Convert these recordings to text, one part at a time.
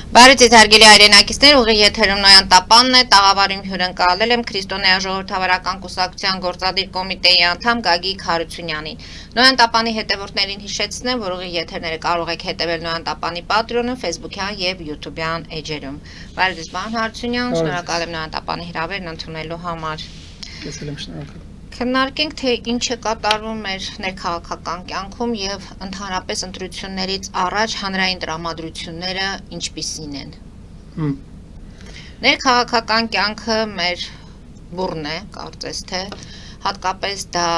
Բարև ձեզ հարգելի հայրենակիցներ, ուղիղ եթերում Նոյան Տապանն է, տաղավարում հյուրընկալել եմ Քրիստոնեա ժողովրդավարական կուսակցության գործադիր կոմիտեի անդամ Գագիկ Հարությունյանին։ Նոյան Տապանի հետևորդներին հիշեցնեմ, որ ուղիղ եթերները կարող եք հետևել Նոյան Տապանի Patreon-ում, Facebook-յան եւ YouTube-յան էջերում։ Բարև ձեզ, պարոն Հարությունյան, շնորհակալ եմ Նոյան Տապանի հրավերն ընդունելու համար։ Ես եմ շնորհակալ։ Քննարկենք, թե ինչ է կատարվում մեր ներքաղաքական կյանքում եւ ընդհանրապես ընտրություններից առաջ հանրային տրամադրությունները ինչպիսին են։ Ներքաղաքական կյանքը մեր բուրն է, կարծես թե հատկապես դա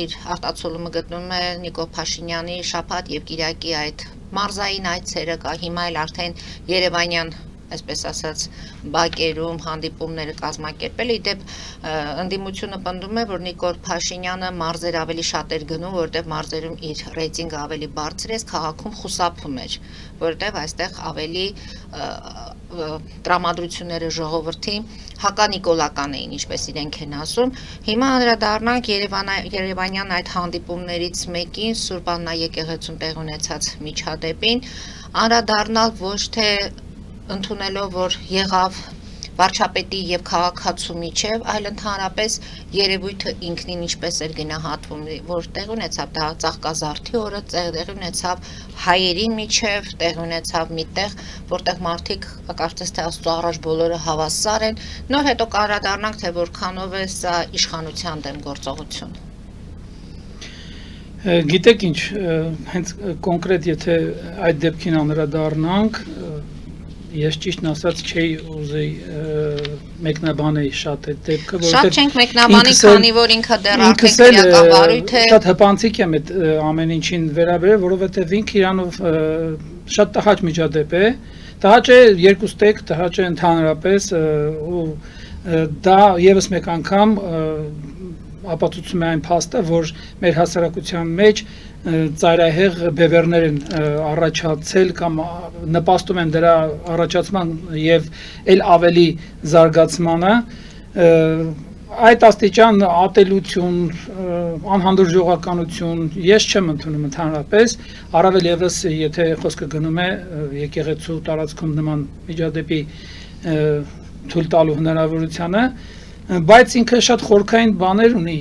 իր արտացոլումը գտնում է Նիկոլ Փաշինյանի շաբաթ եւ կիրակի այդ մարզային այցերը կա հիմա էլ արդեն Երևանյան այսպես ասած բակերում հանդիպումները կազմակերպել իդեպ ընդդիմությունը պնդում է որ Նիկոլ Փաշինյանը մարզեր ավելի շատ էր գնում որտեղ մարզերում իր ռեյտինգը ավելի բարձր է քաղաքում խուսափում էր որտեղ այստեղ ավելի տրամադրությունները ժողովրդի հականիկոլական էին ինչպես իրենք են ասում հիմա անդրադառնանք Երևանյան այդ հանդիպումներից մեկին Սուրբ Աննա եկեղեցում տեղ ունեցած միջադեպին անդրադառնալ ոչ թե ընդունելով որ եղավ վարչապետի եւ քաղաքացու միջև, այլ ընդհանրապես երևույթը ինքնին ինչպես էր գնահատվում, որ տեղ ունեցավ դա ծաղկազարդի օրը, տեղ ունեցավ հայերի միջև, տեղ ունեցավ միտեղ, որտեղ մարդիկ կարծես թե աստծո առաջ բոլորը հավասար են, նոր հետո կանդրադառնանք թե որքանով է սա իշխանության դեմ գործողություն։ Գիտեք ինչ, հենց կոնկրետ եթե այդ դեպքին անդրադառնանք Ես ճիշտն ասած չէի ուզեի մեկնաբանել շատ այդ դեպքը, Շատ չենք մեկնաբանի, քանի որ ինքը դեռ արդեն քրեական վարույթ է։ Շատ հպանցիկ եմ այդ ամեն ինչին վերաբերել, որովհետև ինքը իրանով շատ տհաճ միջադեպ է։ Տհաճ է երկու ստեկ, տհաճ է ընդհանրապես ու դա եւս մեկ անգամ ապացուցում է այն փաստը, որ մեր հասարակության մեջ ծայրահեղ բևեռներ են առաջացել կամ նպաստում են դրա առաջացման եւ ել ավելի զարգացմանը այդ աստիճան ատելություն անհանդուրժողականություն ես չեմ ընդունում ընդհանրապես առավել եւս եթե խոսքը գնում է եկեղեցու տարածքում նման միջադեպի թույլ տալու հնարավորությանը բայց ինքը շատ խորքային բաներ ունի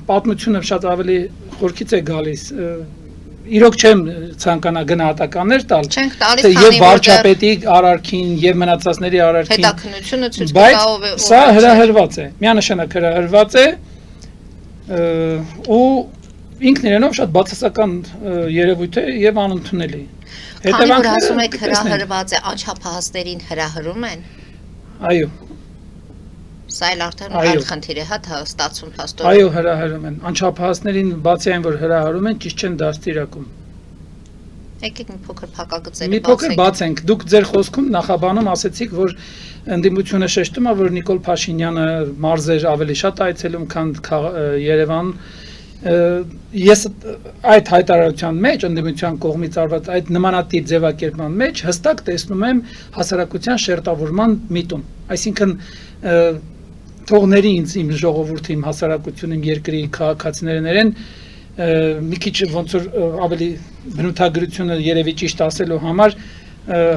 պատմությունը շատ ավելի խորքից է գալիս իրոք չեմ ցանկանա գնահատականներ տալ թե եւ վարչապետի արարքին եւ մնացածների արարքին հետաքննությունը ցույց կտա ով է սա հրահրված է միանշանակ հրահրված է ու ինքն իրենով շատ բացասական երևույթ է եւ անընդունելի հետևանքները ասում եք հրահրված է անչափահասներին հրահրում են այո Սա էլ արդեն այլ խնդիր է, հա, ստացվում փաստորեն։ Այո, հրահրում են։ Անչափահասներին բացի այն, որ հրահրում են, ճիշտ չեն դաստիարակում։ Եկեք մի փոքր փակագծերի Մի փոքր բացենք։ Դուք ձեր խոսքում նախաբանում ասեցիք, որ ընդդիմությունը շեշտում է, որ Նիկոլ Փաշինյանը մարզեր ավելի շատ այցելում, քան Երևան։ Ես այդ հայտարարության մեջ ընդդիմության կողմից արված այդ նմանատիպ ձևակերպման մեջ հստակ տեսնում եմ հասարակության շերտավորման միտում։ Այսինքն թողների ինձ իմ ժողովուրդը իմ հասարակությունը իմ երկրի քաղաքացիներն մի քիչ ոնց որ ավելի բնութագրությունը երևի ճիշտ ասելու համար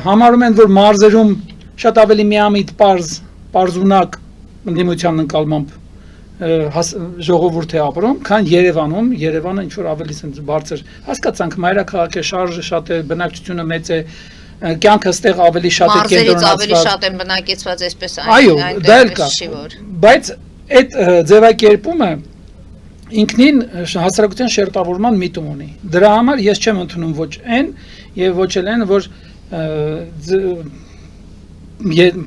համարում են որ մարզերում շատ ավելի միամիտ պարզունակ ընդդիմության ընկալմամբ ժողովուրդ է ապրում, քան Երևանում, Երևանը ինչ որ ավելի բարձր հասկացանք մայրաքաղաք է, շարժը շատ է, բնակչությունը մեծ է, կյանքը ստեղ ավելի շատ է կենտրոնացված։ Մարզերից ավելի շատ են բնակեցված այսպես այո, դա էլ կա։ Բայց այդ ձևակերպումը ինքնին հասարակության շերտավորման միտում ունի։ Դրա համար ես չեմ ընդունում ոչ այն եւ ոչ էլ այն, որ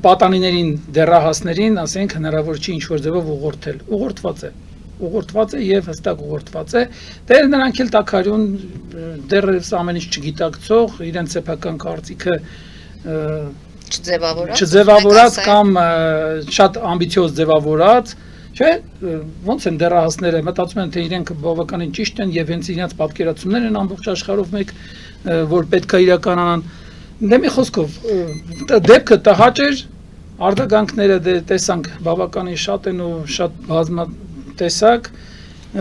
պատանիներին դեռահասներին, ասենք, հնարավոր չի ինչ-որ ձևով ուղղորդել։ Ուղղորդված է եւ հստակ ուղղորդված է։ Դեռ նրանք էլ տակարյուն դեռևս ամեն ինչ չգիտակցող, իրենց սեփական կարծիքը չձևավորած կամ շատ ամբիցիոզ ձևավորած, չէ՞, ոնց են դեռահասները մտածում են, թե իրենք բավականին ճիշտ են եւ հենց իրենց պատկերացումներն են ամբողջ աշխարհով մեկ, որ պետք է իրականանան։ Դե մի խոսքով դեպքը տհաճ էր, արձագանքները տեսանք բավականին շատ են ու շատ բազմատեսակ,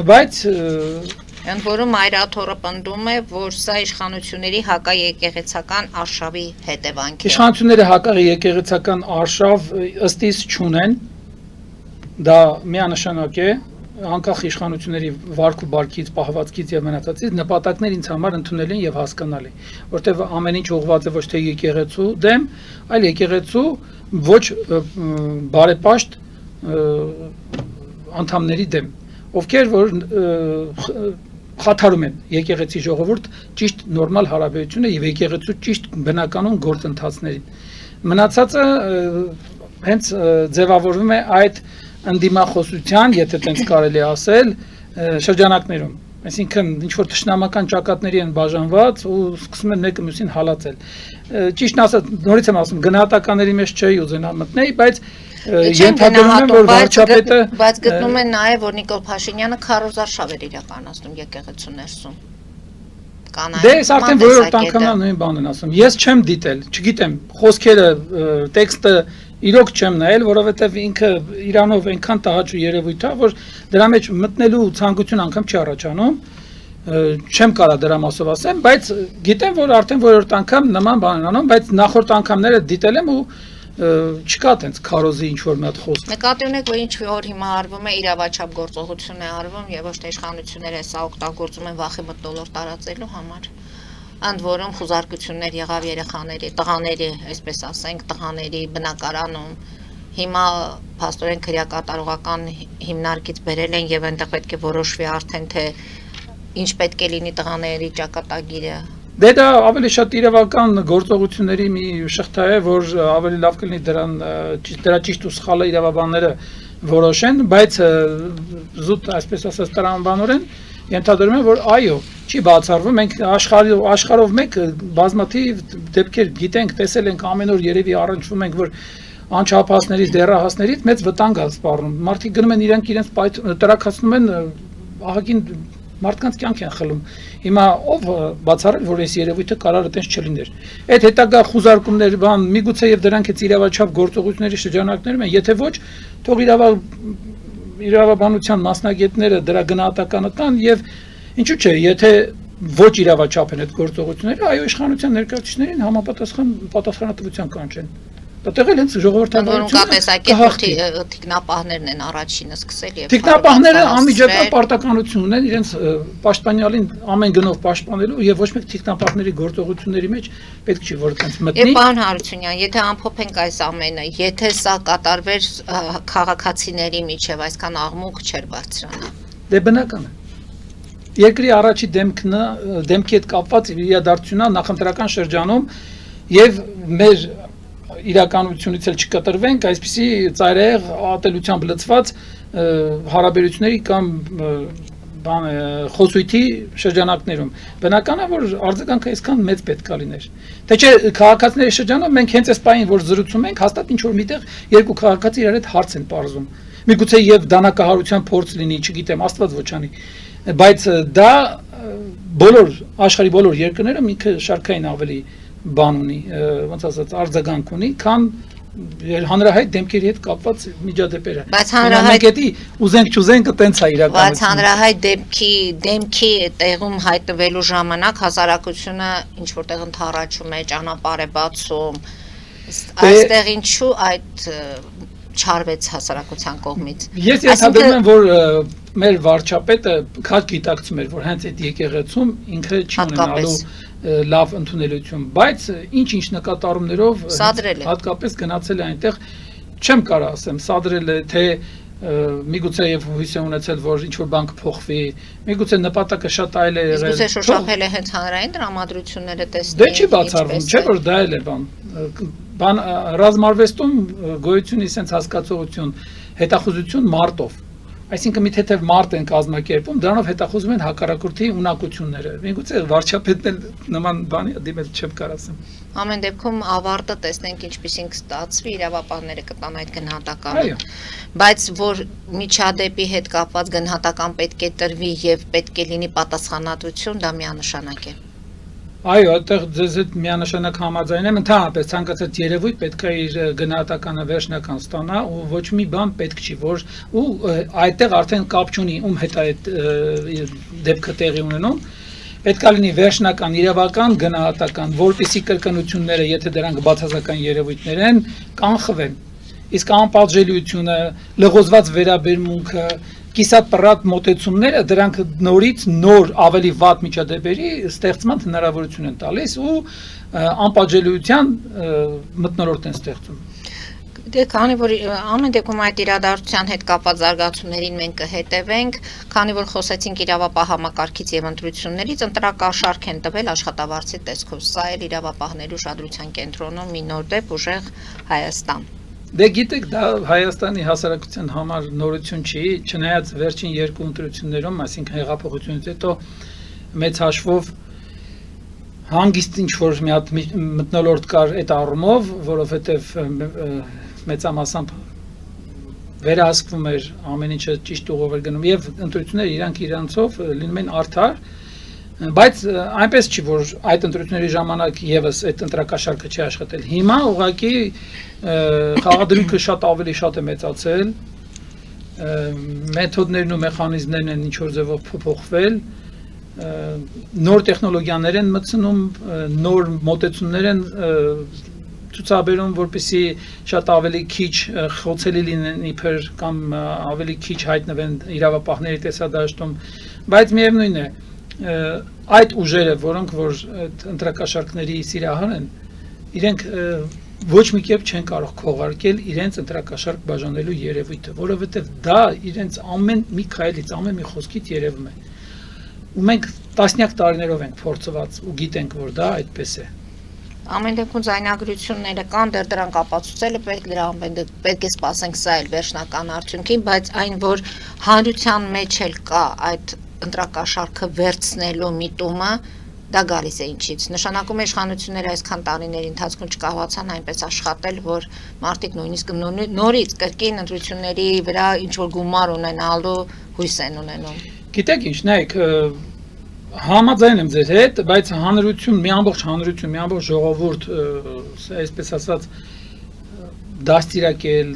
բայց Ընդ որում Այրաթորը պնդում է, որ սա իշխանությունների հակաեկեղեցական արշավի հետևանք է։ Իշխանությունները հակաեկեղեցական արշավ ըստ իս չունեն, դա միանշանակ է, անկախ իշխանությունների վարք ու բարքից, պահվածքից եւ մնացածից նպատակներ ինձ համար ընդունելի եւ հասկանալի, որտեղ ամեն ինչ ուղղված է ոչ թե եկեղեցու դեմ, այլ եկեղեցու ոչ բարեպաշտ անդամների դեմ, ովքեր որ խաթարում են եկեղեցի ժողովուրդ ճիշտ նորմալ հարաբերությունը եւ եկեղեցու ճիշտ բնականon գործընթացներին։ Մնացածը հենց ձևավորվում է այդ ընդդիմախոսության, եթե տենց կարելի ասել, շրջանակներում, այսինքն ինչ որ թշնամական ճակատների են բաժանված ու սկսում են մեկը մյուսին հալածել։ Ճիշտն ասած, նորից եմ ասում, գնահատականների մեջ չէի ուզենա մտնել, բայց ենթադրում եմ, որ վարչապետը բայց գտնում են նաև, որ Նիկոլ Փաշինյանը քարոզարշավ էր իրականացնում եկեղեցու ներսում։ Դե ես արդեն որորդ անգամ նույն բանն եմ ասում։ Ես չեմ դիտել, չգիտեմ, խոսքերը, տեքստը իրոք չեմ նայել, որովհետև ինքը իրանով այնքան տհաճ երևույթ է, որ դրա մեջ մտնելու ցանկություն անգամ չի առաջանում։ Չեմ կարա դրա մասով ասեմ, բայց գիտեմ, որ արդեն որորդ անգամ նման բան են անում, բայց նախորդ անգամները դիտել եմ ու չկա տենց քարոզի ինչ որ մի հատ խոսք։ Նկատի ունեք, որ ինչ որ հիմա արվում է իրավաչափ գործողություն է արվում եւ ոչ թե իշխանությունները սա օգտագործում են վախի մթնոլորտ տարածելու համար։ Ընդ որում խուզարկություններ եղավ երեխաների, տղաների, այսպես ասենք, տղաների բնակարանում։ Հիմա փաստորեն քրեակատարողական հիմնարկից բերել են եւ այնտեղ պետք է որոշվի արդեն թե ինչ պետք է լինի տղաների ճակատագիրը։ Դե դա ավելի շատ իրավական գործողությունների մի շղթա է, որ ավելի լավ կլինի դրա ճիշտ ու սխալը իրավաբանները որոշեն, բայց զուտ այսպես ասած տրամաբանորեն ենթադրում եմ, որ այո, չի բացառվում, մենք աշխարհով մեկ բազմաթիվ դեպքեր գիտենք, տեսել ենք ամեն օր երևի առնչվում ենք, որ անչափահասներից, դեռահասներից մեծ վտանգ է սպառնում։ Մարդիկ գնում են իրենց տրաքացնում են ահագին մարդկանց կյանք են խլում։ Հիմա ով բացառել, որ այս երևույթը կարար այդպես չլիներ։ Այդ հետագա խուզարկումներ, բան, միգուցե եւ դրանք է իրավաչափ գործողությունների շրջանակներում են, եթե ոչ, թող իրավաբանության մասնագետները դրա գնահատականը տան եւ ինչու՞ չէ, եթե ոչ իրավաչափ են այդ գործողությունները, այո, իշխանության ներկայացուցիչներին համապատասխան պատասխանատվության կանչեն։ Դատեղ էլ հենց ժողովրդավարությունը թիկնապահներն են առաջինը սկսել եւ թիկնապահները անմիջական պարտականություն ունեն իրենց պաշտպանյալին ամեն գնով պաշտպանելու եւ ոչ մեկ թիկնապահների գործողությունների մեջ պետք չի որ այդպես մտնի։ Եվ պարոն Հարությունյան, եթե ամփոփենք այս ամենը, եթե սա կատարվեր քաղաքացիների միջև, այսքան աղմուկ չէր բարձրանա։ Դե բնական է։ Երկրի առաջի դեմքի հետ կապված իրադարձությունա նախընտրական շրջանում եւ մեր իրականությունից էլ չկտրվենք, այսպիսի ծայրահեղ ատելությամբ լցված հարաբերությունների կամ խոսույթի շրջանակներում։ Բնական է, որ արձագանքը այսքան մեծ պետք է լիներ։ Թե չէ քաղաքացիների շրջանում մենք հենց այս պահին որ զրուցում ենք, հաստատ ինչ որ միտեղ երկու քաղաքացի իրար հետ հարց են պարզում։ Միգուցե եւ դանակահարության փորձ լինի, չգիտեմ, Աստված ոչ անի։ Բայց դա աշխարհի բոլոր երկրներում ինքը շարքային ավելի բան ունի, ոնց ասած, արձագանք ունի, քան հանրահայտ դեմքերի հետ կապված միջադեպերը։ Բայց հանրահայտ ուզենք չուզենք տենց է իրականությունը։ Բայց հանրահայտ դեմքի տեղում հայտնվելու ժամանակ հասարակությունը ինչ որտեղ ընթառաջում է, ճանապարհ է բացում։ Այստեղ ինչու այդ չարվեց հասարակության կողմից։ Ես ենթադրում եմ, որ մեր վարչապետը քաջ գիտակցում էր, որ հենց այդ եկեղեցում ինքը չի ունենալու լավ ընդունելություն, բայց ինչ նկատառումներով հատկապես գնացել է այնտեղ, չեմ կարող ասեմ, սադրել է, թե միգուցե եւ հույս է ունեցել, որ ինչ որ բան կփոխվի, միգուցե նպատակը շատ այլ է եղել։ Միգուցե շոշափել է հենց հանրային տրամադրությունները տեսնել։ Դե չի բացառվում, չէ՞ որ դա էլ է բան ռազմարվեստում գոյությունի sense հասկացողություն, հետախուզություն մարտով։ Այսինքն մի թեթև մարդ են կազմակերպում, դրանով հետախուզում են հակառակորդի ունակությունները։ Միգուցե վարչապետն էլ նման բանի դիմել չեմ կարող ասեմ։ Ամեն դեպքում ավարտը տեսնենք ինչպեսին կստացվի, իրավաբանները կտան այդ գնահատականը։ Բայց որ միջադեպի հետ կապված գնահատական պետք է տրվի եւ պետք է լինի պատասխանատվություն, դա միանշանակ է։ Այո, այդտեղ ձեզ հետ միանշանակ համաձայն եմ, ընդհանրապես ցանկացած երևույթ պետք է իր գնահատականը վերջնական ստանա ու ոչ մի բան պետք չի, որ ու այդտեղ արդեն կապ չունի ում հետ այդ դեպքը տեղի ունենում, պետք է լինի վերջնական իրավական գնահատական, որպեսզի կրկնությունները, եթե դրանք բացասական երևույթներ են, կանխվեն։ Իսկ անպատժելիությունը, լղոզված վերաբերմունքը, կիսապռատ մոտեցումները դրանք նորից նոր ավելի վատ միջադեպերի ստեղծման հնարավորություն են տալիս ու անպատժելիության մթնոլորտ են ստեղծում։ Դե քանի որ ամեն դեպքում այդ իրադարձության հետ կապված զարգացումներին մենք կհետևենք, քանի որ խոսեցինք իրավապահ համակարգից եւ ընտրություններից, ընտրակաշարք են տվել աշխատավարձի տեսքով։ Սա էլ իրավապահների ուշադրության կենտրոնում մի նոր դեպք ուժեղ Հայաստան։ Դե գիտեք, դա Հայաստանի հասարակության համար նորություն չի, չնայած վերջին երկու ընտրություններում, այսինքն հեղափոխությունից հետո մեծ հաշվով հանգիստ ինչ-որ մի հատ մթնոլորտ կար այդ առումով, որովհետև մեծամասամբ վերահսկվում էր ամեն ինչը ճիշտ ուղով էր գնում եւ ընտրությունները իրանք իրանցով լինում են արդար, բայց այնպես չի, որ այդ ընտրությունների ժամանակ եւս այդ ընտրակաշարքը չի աշխատել։ Հիմա ուղղակի խաղադրույքը շատ է մեծացել, մեթոդներն ու մեխանիզմներն են ինչ-որ ձևով փոփոխվել, նոր տեխնոլոգիաներ են մտցնում, նոր մոտեցումներ են ցուցաբերում, որպեսզի շատ ավելի քիչ խոցելի լինեն իբր կամ ավելի քիչ հայտնվեն իրավապահների տեսադաշտում, բայց միևնույն է, այդ ուժերը, որոնք որ ընտրակաշարքների սիրահար են, իրենք ոչ մի կերպ չեն կարող քողարկել իրենց ընտրակաշարք բաժանելու երևույթը, որովհետև դա իրենց ամեն մի քայլից, ամեն մի խոսքից երևում է։ Ու մենք տասնյակ տարիներով ենք փորձված ու գիտենք, որ դա այդպես է։ Ամեն դեպքում ձայնագրությունները կան, դեռ դրանք ապացուցելը պետք է սպասենք սա էլ վերջնական արդյունքին, բայց այն, որ հանրության մեջ էլ կա այդ ընտրակաշարքը վերցնելու միտումը, դա գալիս է ինչից։ Նշանակում է իշխանությունները այսքան տարիների ընթացքում չկարողացան այնպես աշխատել, որ մարդիկ նույնիսկ նորից կրկին ընտրությունների վրա ինչ-որ գումար ունենալու հույս են ունենում։ Գիտեք ինչ, նայեք, համաձայն եմ ձեր հետ, բայց հանրություն, մի ամբողջ ժողովուրդ, այսպես ասած, դաստիարակել,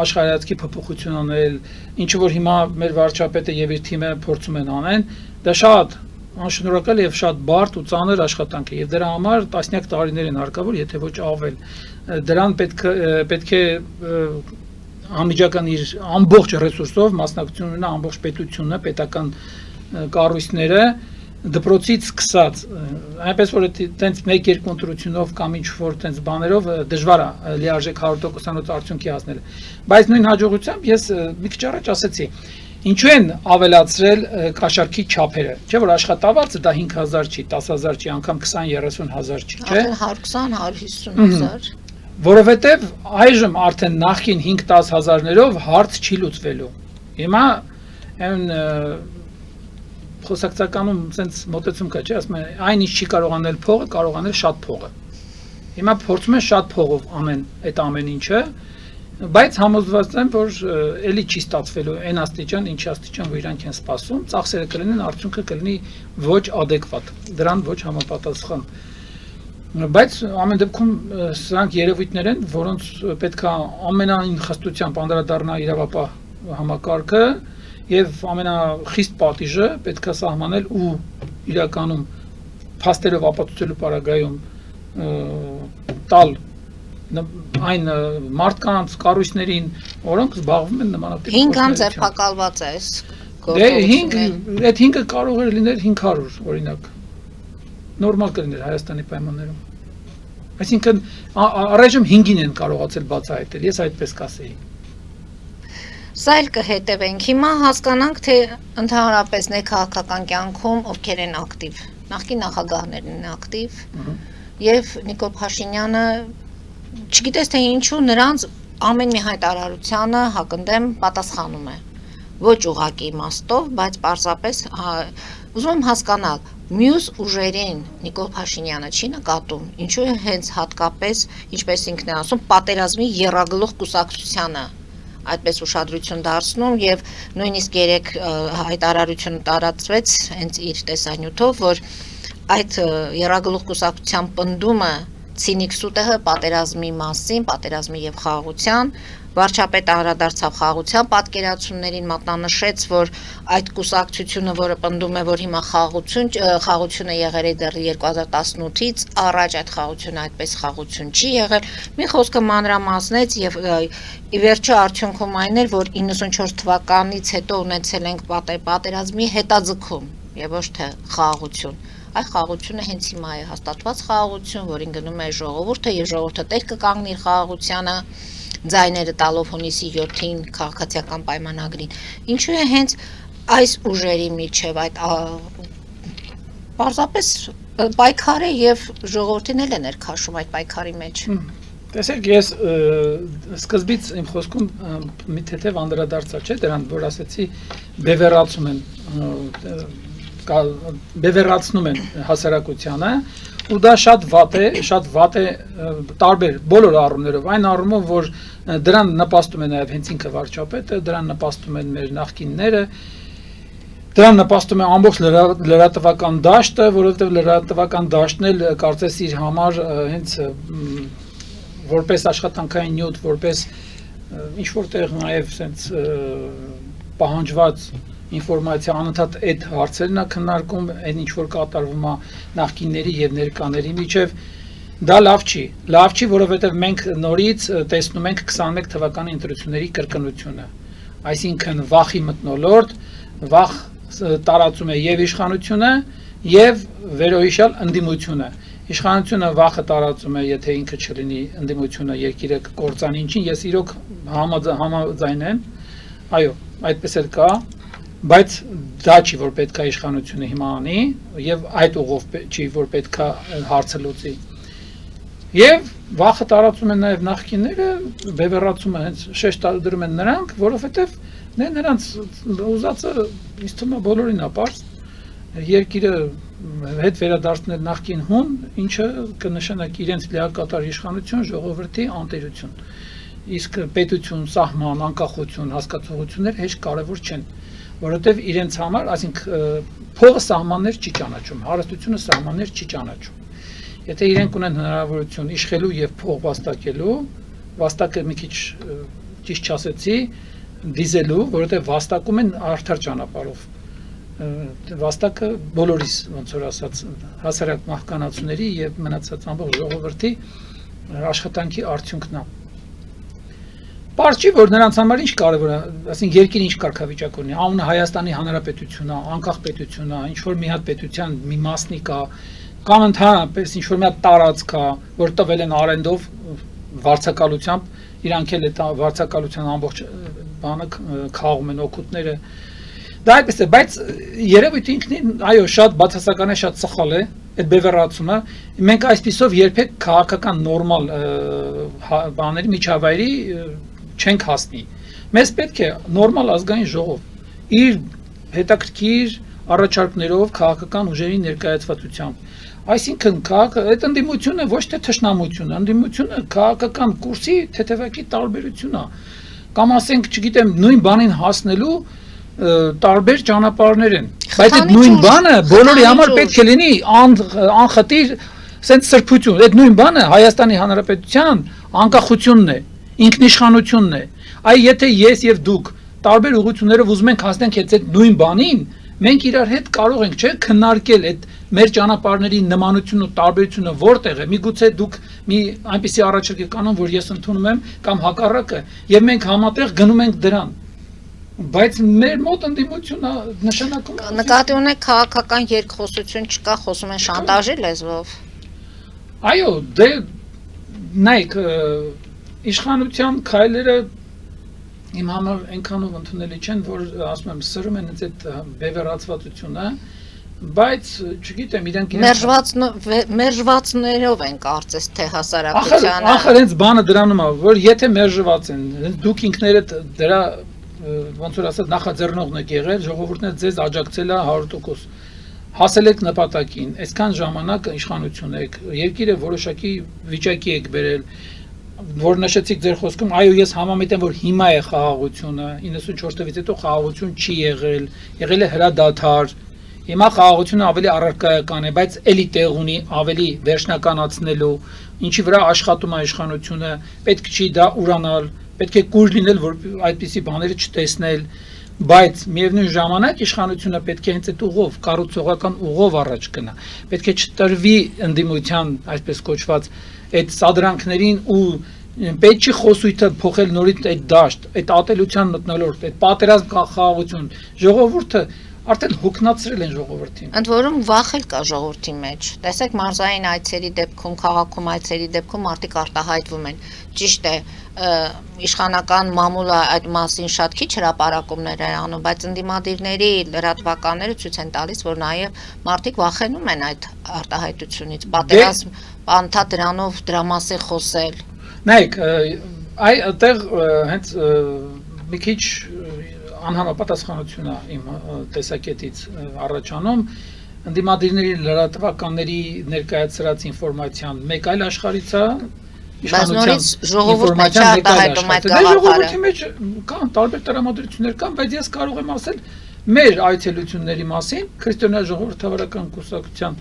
աշխարհայացքի փոփոխություն անել, ինչը որ հիմա մեր վարչապետը եւ իր թիմը փորձում են անեն, դա շատ անշնորհակալ եւ շատ բարդ ու ծանր աշխատանք է եւ դրա համար տասնյակ տարիներ են հարկավոր, եթե ոչ ավել։ Դրան պետք է անմիջական իր ամբողջ ռեսուրսով մասնակցություն ունենա ամբողջ պետությունը, պետական կառույցները, դպրոցից սկսած, այնպես որ այդպես մեկ-երկու ընտրությունով կամ ինչ-որ այդպես բաներով դժվար է լիարժեք 100%-անոց արդյունքի հասնել։ Բայց նույն հաջողությամբ ես մի քիչ առաջ ասացի, ինչու են ավելացրել կաշառքի չափերը, չէ՞ որ աշխատավարձը դա 5000 չի, 10000 չի, անգամ 20-30 հազար չի, չէ՞։ 120-150 հազար։ Որովհետև այժմ արդեն նախքին 5-10 հազարներով հարց չի լուծվելու։ Հիմա այն խոսակցականում sense մոտեցում կա, չէ՞, ասում են, այն ինչ չի կարող անել փողը, կարող անել շատ փողը։ Հիմա փորձում են շատ փողով անեն այդ ամեն ինչը, բայց համոզված եմ, որ էլի չի ստացվելու այն աստիճան, ինչ աստիճան, որ իրանք են սպասում, ծախսերը կլինեն, արդյունքը կլինի ոչ adekvat, դրան ոչ համապատասխան։ Բայց ամեն դեպքում սրանք երևույթներ են, որոնց պետք է ամենայն խստությամբ անդրադառնա իրավապահ համակարգը եւ ամենախիստ պատիժը պետք է սահմանել ու իրականում փաստերով ապացուցելու պարագայում տալ այն մարդկանց կառույցներին, որոնք զբաղվում են նմանատիպ 5 ան ձերբակալված է այս Դե 5 այդ 5-ը կարող է լինել 500 օրինակ նորմալ կլիներ Հայաստանի պայմաններում այսինքն առայժմ 5-ին են կարողացել բացահայտել ես այդպես կասեի Սա էլ կհետևենք հիմա հասկանանք թե ընդհանրապես ներքաղաքական կյանքում ովքեր են ակտիվ նախկին նախագահներն են ակտիվ եւ Նիկոլ Փաշինյանը չգիտես թե ինչու նրանց ամեն մի հայտարարությանը հակընդեմ պատասխանում է ոչ ուղղակի իմաստով բայց պարզապես ուզում եմ հասկանալ մյուս ուժերին Նիկոլ Փաշինյանը չի նկատում ինչու է հենց հատկապես ինչպես ինքն է ասում պատերազմի եռագլուխ կուսակցությանը այդպես ուշադրություն դարձնում եւ նույնիսկ երեք հայտարարություն տարածվեց հենց իր տեսանյութով որ այդ երագլուխ կուսակցության պնդումը ցինիկ սուտեղը պատերազմի մասին, պատերազմի եւ խաղաղության, վարչապետը անդրադարձավ խաղաղության պատկերացումներին, մատնանշեց, որ այդ կուսակցությունը, որը պնդում է, որ հիմա խաղաղությունը եղել է դեռ 2018-ից առաջ, այդ խաղաղությունը այդպես խաղաղություն չի եղել, մի խոսքը մանրամասնեց եւ ի վերջո արդյունքում այն էր, որ 94 թվականից հետո ունեցել ենք պատերազմի հետաձգում եւ ոչ թե խաղաղություն։ Այդ խաղաղությունը հենց հիմա է հաստատված խաղաղություն, որին գնում է ժողովուրդը եւ ժողովուրդը տեղ կկանգնի խաղաղությանը, ձայները տալով հունիսի 7-ին քաղաքացիական պայմանագրին։ Ինչու է հենց այս ուժերի միջև այդ պարզապես պայքար է եւ ժողովրդին էլ է ներքաշում այդ պայքարի մեջ։ Տեսեք, ես սկզբից իմ խոսքում մի թեթև անդրադարձա, չէ, դրան, որ ասեցի բևեռացնում են հասարակությանը, ու դա շատ վատ է տարբեր բոլոր առումներով, այն առումով, որ դրան նպաստում է նաև հենց ինքը վարչապետը, դրան նպաստում են մեր նախկինները, դրան նպաստում է ամբողջ լրատվական դաշտը, որովհետև լրատվական դաշտն էլ կարծես իր համար հենց որպես աշխատանքային նյութ, որպես ինչ-որ տեղ նաև սենց պահանջված ինֆորմացիա անընդհատ այդ հարցերն է քննարկում, այն ինչ որ կատարվում է նախկինների եւ ներկաների միջև, դա լավ չի, որովհետեւ մենք նորից տեսնում ենք 21 թվականի ընտրությունների կրկնությունը, այսինքն վախի մթնոլորտ, վախ տարածում է եւ իշխանությունը եւ վերոհիշյալ ընդդիմությունը։ Իշխանությունը վախը տարածում է, եթե ինքը չլինի ընդդիմությունը երկիրը կկործանի, ինչին ես իրոք համաձայն եմ, այո, այդպես էլ կա, բայց դա չի, որ պետք է իշխանությունը հիմա անի եւ այդ ուղով չի, որ պետք է հարցը լուծի։ Եվ վախը տարածում են նաեւ նախկինները, բևեռացումը հենց շեշտ դրում են նրանք, որովհետեւ նրանց ուզածը ինձ թվում է բոլորին է պարզ, երկիրը հետ վերադարձնել նախկին հուն, ինչը կնշանակի իրենց լիակատար իշխանություն, ժողովրդի անտերություն։ Իսկ պետություն, սահման, անկախություն, հասկացողություններ հեշտ կարևոր չեն, որովհետև իրենց համար, այսինքն փողը սահմաններ չի ճանաչում, հարստությունը սահմաններ չի ճանաչում։ Եթե իրենք ունեն հնարավորություն իշխելու եւ փող վաստակելու, վաստակը մի քիչ ճիշտ չասեցի, դիզելու, որովհետև վաստակում են արդար ճանապարհով։ Վաստակը բոլորիս, ոնց որ ասած, հասարակ մահկանացուների եւ մնացած ամբողջ ժողովրդի աշխատանքի արդյունքն է։ Պարզ չի, որ նրանց համար ինչ կարևոր է, ասենք երկիրը ինչ կարգավիճակ ունի, անունը Հայաստանի Հանրապետություն է, անկախ պետություն է, ինչ որ մի հատ պետության մի մասնիկ է, կամ ընդհանրապես ինչ որ մի հատ տարածք է, որ տվել են արենդով վարձակալությամբ, իրանք էլ այդ վարձակալության ամբողջ բանը քաղում են օգուտները։ Դա այդպես է, բայց երևույթը ինքնին, այո, շատ բացասական է, շատ սխալ է, այդ բևեռացումը, մենք այսպիսով երբեք քաղաքական նորմալ բաների միջավայրի չենք հասնի։ Մեզ պետք է նորմալ ազգային ժողով, իր հետաքրքիր առաջարկներով քաղաքական ուժերի ներկայացվածությամբ։ Այսինքն այդ ընդդիմությունը ոչ թե թշնամություն, ընդդիմությունը քաղաքական կուրսի թեթևակի տարբերություն է։ Կամ ասենք, չգիտեմ, նույն բանին հասնելու տարբեր ճանապարհներ են, բայց այդ նույն բանը բոլորի համար պետք է լինի անխտիր սենց սրբություն, այդ նույն բանը Հայաստանի Հանրապետության անկախությունն է, ինքնիշխանությունն է, այ եթե ես եւ դուք տարբեր ուղղություններով ուզում ենք հասնենք այդ նույն բանին, մենք իրար հետ կարող ենք, չէ, քննարկել այդ մեր ճանապարհների նմանությունն ու տարբերությունը որտեղ է, միգուցե դուք մի այնպիսի առաջարկ եք անում, որ ես ընդունում եմ, կամ հակառակը, եւ մենք համատեղ գնում ենք դրան։ Բայց մեր մոտ ընդդիմությունը նշանակում է նկատի ունեք քաղաքական երկխոսություն չկա, խոսում են շանտաժի լեզվով։ Այո, դե նայեք, իշխանության քայլերը իմ համար այնքանով ընդունելի չեն, որ ասում եմ, սրում են այդ բևեռացվածությունը, բայց չգիտեմ, իրենք մերժվածներով են կարծես թե հասարակությանը։ Ախր հենց բանը դրանում է, որ եթե մերժված են, դուք ինքներդ դրա ոնց որ ասած նախաձեռնողն եք եղել, ժողովուրդն է ձեզ աջակցել է 100%, հասել եք նպատակին, այսքան ժամանակ իշխանություն եք, երկիրը որոշակի վիճակի եք բերել, որ նշեցիք ձեր խոսքում, այո, ես համամիտ եմ, որ հիմա է խաղաղությունը, 94 թվականից հետո խաղաղություն չի եղել, եղել է հրադադար, Հիմա խաղաղությունը ավելի առարկայական է, բայց էլի տեղ ունի ավելի վերջնականացնելու, ինչի վրա աշխատում է իշխանությունը, պետք չի դա ուրանալ, պետք է կուր լինել, որ այդպիսի բաները չտեսնել, բայց միևնույն ժամանակ իշխանությունը պետք է հենց այդ ուղով, կառուցողական ուղով առաջ գնա։ Պետք է չտրվի ընդդիմության, այսպես կոչված, այդ սադրանքներին ու պետք չի խոսույթը փոխել նորից այդ դաշտ, այդ ատելության մթնոլորտ, այդ պատերազմ խաղաղություն։ Ժողովուրդը արդեն հոգնածրել են ժողովրդին։ Ընդ որում վախ էլ կա ժողովրդի մեջ։ Տեսեք մարզային այցերի դեպքում, քաղաքում այցերի դեպքում մարդիկ արտահայտվում են։ Ճիշտ է, իշխանական մամուլը այդ մասին շատ քիչ հրապարակումներ է անում, բայց ընդդիմադիրների լրատվականները ցույց են տալիս, որ նաև մարդիկ վախենում են այդ արտահայտությունից, պատերազմ, անդադրանով դրա մասին խոսել։ Նայեք, այդտեղ հենց մի քիչ անհամապատասխանություն է իմ տեսակետից առաջանում ընդդիմադիրների լրատվականների ներկայացրած ինֆորմացիան մեկ այլ աշխարհից է բայց նորից ժողովուրդն է արտահայտում այդ գաղափարը։ Ժողովրդի մեջ կան տարբեր տրամադրություններ կան, բայց ես կարող եմ ասել մեր այցելությունների մասին, քրիստոնյա ժողովրդավարական կուսակցության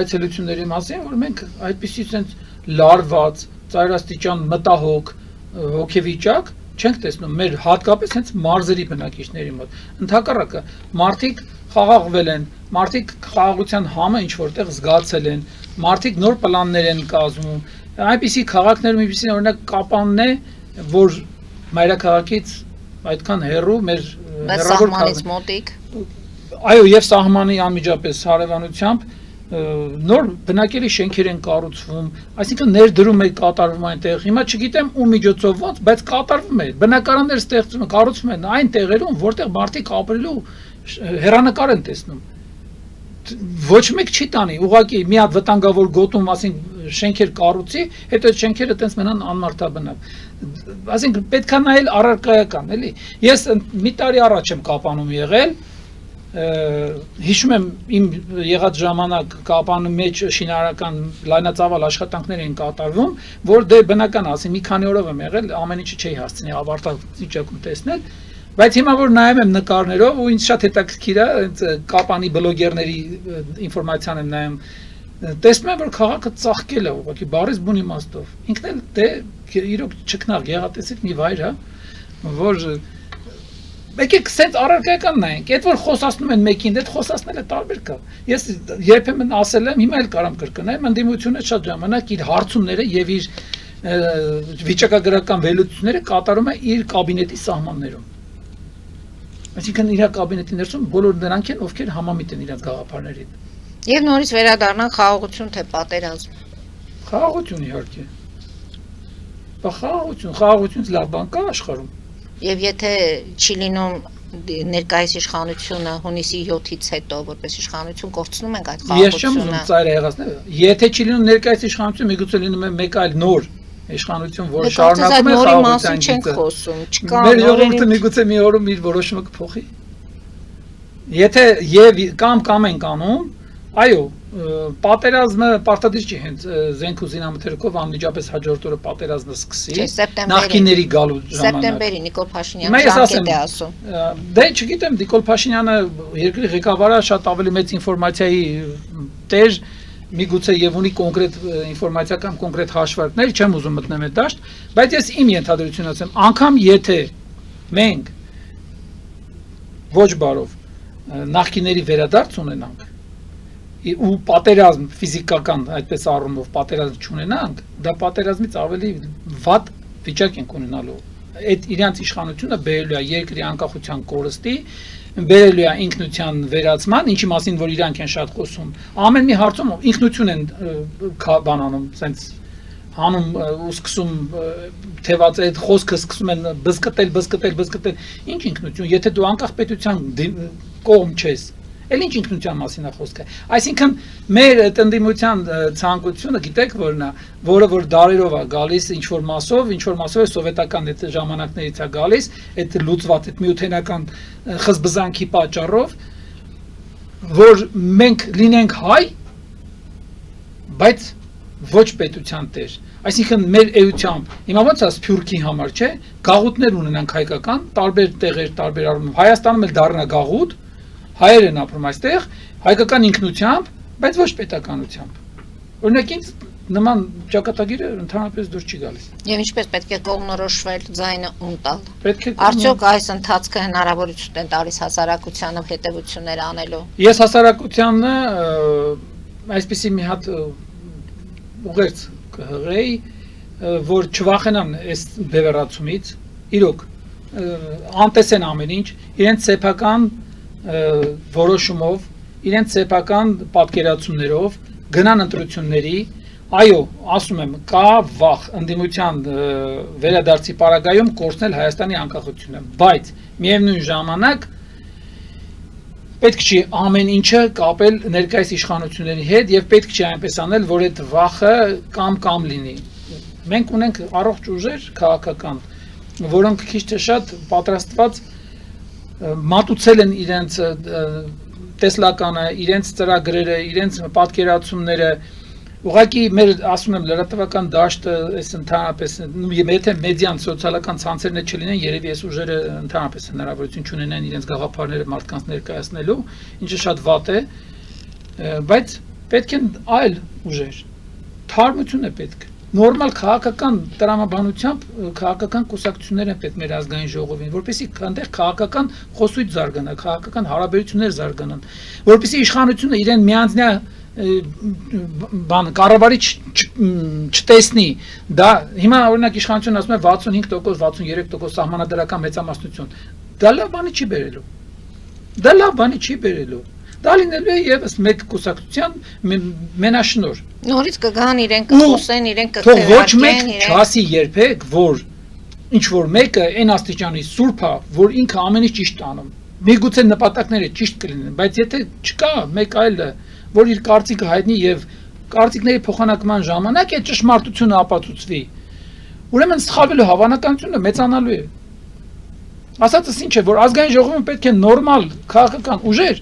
այցելությունների մասին, որ մենք այդպիսի sense լարված, ծայրաստիճան մտահոգ հոգեվիճակ չենք տեսնում մեր հատկապես հենց մարզերի բնակիչների մոտ։ Ընդհակառակը մարդիկ խաղաղվել են, մարդիկ խաղաղության համը ինչ որտեղ զգացել են, մարդիկ նոր պլաններ են կազմում։ Այնպիսի քաղաքներ, այնպիսի օրինակ Կապանն է, որ մայրաքաղաքից այդքան հեռու մեր հեռավոր սահմանից մոտիկ։ Այո, եւ սահմանի անմիջապես հարևանությամբ նոր բնակելի շենքեր են կառուցվում, այսինքն ներդրում է կատարվում այնտեղ։ Հիմա չգիտեմ ում միջոցով ոնց, բայց կատարվում է։ Բնակարաններ ստեղծվում են, կառուցվում են այն տեղերում, որտեղ մարդիկ ապրելու հեռանկար են տեսնում։ Ոչ մեկ չի տանի, ուղղակի մի հատ վտանգավոր գոտում, ասենք շենքեր կառուցի, հետո այդ շենքերը տենց մնան անմարդաբնակ։ Այսինքն պետք է նայել առարկայական, էլի։ Ես մի տարի առաջ եմ Կապանում եղել, հիշում եմ իմ եղած ժամանակ Կապանի մեջ շինարարական լայնածավալ աշխատանքներ են կատարվում, որ դե բնական ասի մի քանի օրով եմ եղել, ամեն ինչը չի հասցնի ավարտած վիճակում տեսնել, բայց հիմա որ նայում եմ նկարներով ու ինձ շատ հետաքրքիր է, Կապանի բլոգերների ինֆորմացիան եմ նայում, տեսնում եմ որ քաղաքը ծաղկել է ուղղակի բառից բուն իմաստով։ Ինքն էլ դե իրոք ճկնաղ գեղատեսիլ մի վայր է, որ Եկեք սենց առարկայական նայենք, այդ որ խոսացնում են մեկին, այդ խոսացնելը տարբեր կա։ Ես երբեմն ասել եմ, հիմա էլ կարամ կրկնեմ, ընդդիմությունը շատ ժամանակ իր հարցումները եւ իր վիճակագրական վերլուծությունները կատարում է իր կաբինետի սահմաններում։ Այսինքն իր կաբինետի ներսում բոլոր նրանք են, ովքեր համամիտ են իրենց գաղափարներին։ Եվ նորից վերադառնանք խաղաղություն թե պատերազմ։ Խաղաղություն իհարկե։ Բա խաղաղությունից լավ բան կա աշխարհում։ Եվ եթե չի լինում ներկայիս իշխանությունը հունիսի 7-ից հետո որպես իշխանություն կորցնում ենք այդ խաղաղությունը։ Ես չեմ ուզում ծայրը եղածնել։ Եթե չի լինում ներկայիս իշխանություն, միգուցե լինում է մեկ այլ նոր իշխանություն, որը շարունակում է խաղաղության չենք խոսում, չկա մեր ժողովուրդը միգուցե մի օրում իր որոշումը կփոխի։ Եթե եւ կամ ենք անում, այո, պատերազմը պարտադիր չի հենց զենք ու զինամթերքով անմիջապես հաջորդ օրը պատերազմը սկսի նախկինների գալու ժամանակ։ Սեպտեմբերի Նիկոլ Փաշինյանը ժամկետ է ասում։ Դե չգիտեմ, Նիկոլ Փաշինյանը երկրի ղեկավարը շատ ավելի մեծ ինֆորմացիայի տեր, միգուցե եւ ունի կոնկրետ ինֆորմացիա կամ կոնկրետ հաշվարկներ, չեմ ուզում մտնեմ այդ դաշտ, բայց ես իմ ենթադրությունը ասեմ, անգամ եթե մենք ոչ բարով նախկինների վերադարձ ունենանք ու պատերազմ ֆիզիկական այդպես առումով պատերազմ չունենանք, դա պատերազմից ավելի վատ վիճակ ենք ունենալու։ Այդ իրանց իշխանությունը բերելու է երկրի անկախության կորստի, բերելու է ինքնության վերացման, ինչի մասին որ իրանք են շատ խոսում։ Ամեն մի հարցում ինքնություն են բանանում, sense հանում ու սկսում թեված այդ խոսքը սկսում են բզկտել։ Ինչ ինքնություն, եթե դու անկախ պետության կողմ չես, էլ ինչ ինքնության մասին է խոսքը։ Այսինքն մեր տնտեսության ցանկությունը գիտեք որն է, որը որ դարերով է գալիս ինչ որ մասով է սովետական այդ ժամանակներից է գալիս, այդ լուծված այդ միութենական խզբզանքի պատճառով, որ մենք լինենք հայ, բայց ոչ պետության տեր։ Այսինքն մեր էությամբ, հիմա ոնց է Սփյուռքի համար, չէ, գաղութներ ունենանք հայկական, տարբեր տեղեր, տարբեր առումով։ Հայաստանում էլ դառնա գաղութ, հայեր են ապրում այստեղ, հայկական ինքնությամբ, բայց ոչ պետականությամբ։ Օրինակ ինձ նման ճակատագիրը ընդհանրապես դուր չի գալիս։ Եվ ինչպես պետք է կողմնորոշվել ձայնը ում տալ։ Պետք է Արդյոք այս ընթացքը հնարավորություն են տալիս հասարակությանը հետևություններ անելու։ Ես հասարակությանը այսպեսի մի հատ ուղերձ կհղեի, որ չվախենան այս բևեռացումից, իրոք անտեսեն ամեն ինչ, իրենց սեփական որոշումով, իրենց սեփական պատկերացումներով գնան ընտրությունների, այո, ասում եմ, կա վախ ընդդիմության վերադարձի պարագայում կորցնել Հայաստանի անկախությունը, բայց միևնույն ժամանակ պետք չի ամեն ինչը կապել ներկայիս իշխանությունների հետ եւ պետք չի այնպես անել, որ այդ վախը կամ լինի։ Մենք ունենք առողջ ուժեր քաղաքական, որոնք քիչ թե շատ պատրաստված մատուցել են իրենց տեսլականը, իրենց ծրագրերը, իրենց պատկերացումները, ուղղակի մեր ասում եմ լրատվական դաշտը այս ընդհանրապես եթե մեդիան սոցիալական ցանցերն չլինեն, երևի այս ուժերը ընդհանրապես հնարավորություն չունենան իրենց գաղափարները մարդկանց ներկայացնելու, ինչը շատ վատ է, բայց պետք են այլ ուժեր։ Թարմություն է պետք։ Նորմալ քաղաքական տրամաբանությամբ քաղաքական կուսակցություններ են պետք մեր ազգային ժողովին, որպեսզի այնտեղ քաղաքական խոսույթ զարգանա, քաղաքական հարաբերություններ զարգանան, որպեսզի իշխանությունը իրեն միանձնյա կառավարիչ չտեսնի, դա հիմա օրինակ իշխանությունը ասում է 65%, 63% սահմանադրական մեծամասնություն, դա լավ բանի չի բերելու, դա լավ բանի չի բերելու, դա լինելու է եւս մեկ կուսակցության մենաշնոր։ Նորից կգան իրենք կխոսեն, իրենք կքվեարկեն, ոչ մեկ չասի երբեք, որ ինչ որ մեկը այն աստիճանի սուրբ է, որ ինքը ամեն ինչ ճիշտ անում, միգուցե նպատակները ճիշտ կլինեն, բայց եթե չկա մեկ այլը, որ իր կարծիքը հայտնի եւ կարծիքների փոխանակման ժամանակ այդ ճշմարտությունը ապացուցվի, ուրեմն սխալվելու հավանականությունը մեծանալու է։ Ասածս ինչ է, որ ազգային ժողովում պետք է նորմալ քաղաքական ուժեր,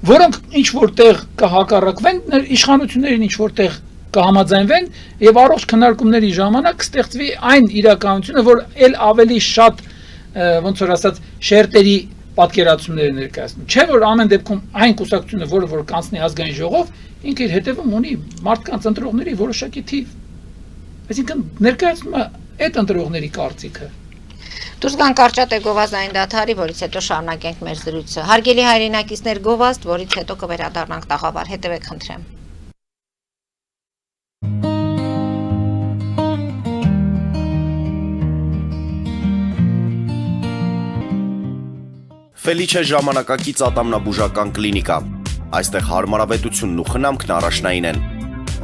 որոնք ինչ որտեղ կհակառակվեն իշխանություններին, ինչ որտեղ կհամաձայնվեն եւ առողջ քննարկումների ժամանակ կստեղծվի այն իրականությունը, որ ել ավելի շատ ոնց որ ասած շերտերի պատկերացումները ներկայացնում։ Չէ որ ամեն դեպքում այն կուսակցությունը, որը որ կանցնի ազգային ժողով, ինքը իր հետևում ունի մարդկանց ընտրողների որոշակի թիվ։ Այսինքն ներկայացնում է այդ ընտրողների կարծիքը։ Դուրս գանք կարճատե գովազդային դադարի, որից հետո շարունակենք մեր զրույցը։ Հարգելի հայրենակիցներ, գովազդ, որից հետո կվերադառնանք տաղավար, հետևեք խնդրեմ։ Ֆելիչե ժամանակակից ատամնաբուժական կլինիկա։ Այստեղ հարմարավետությունն ու խնամքն առաջնային են։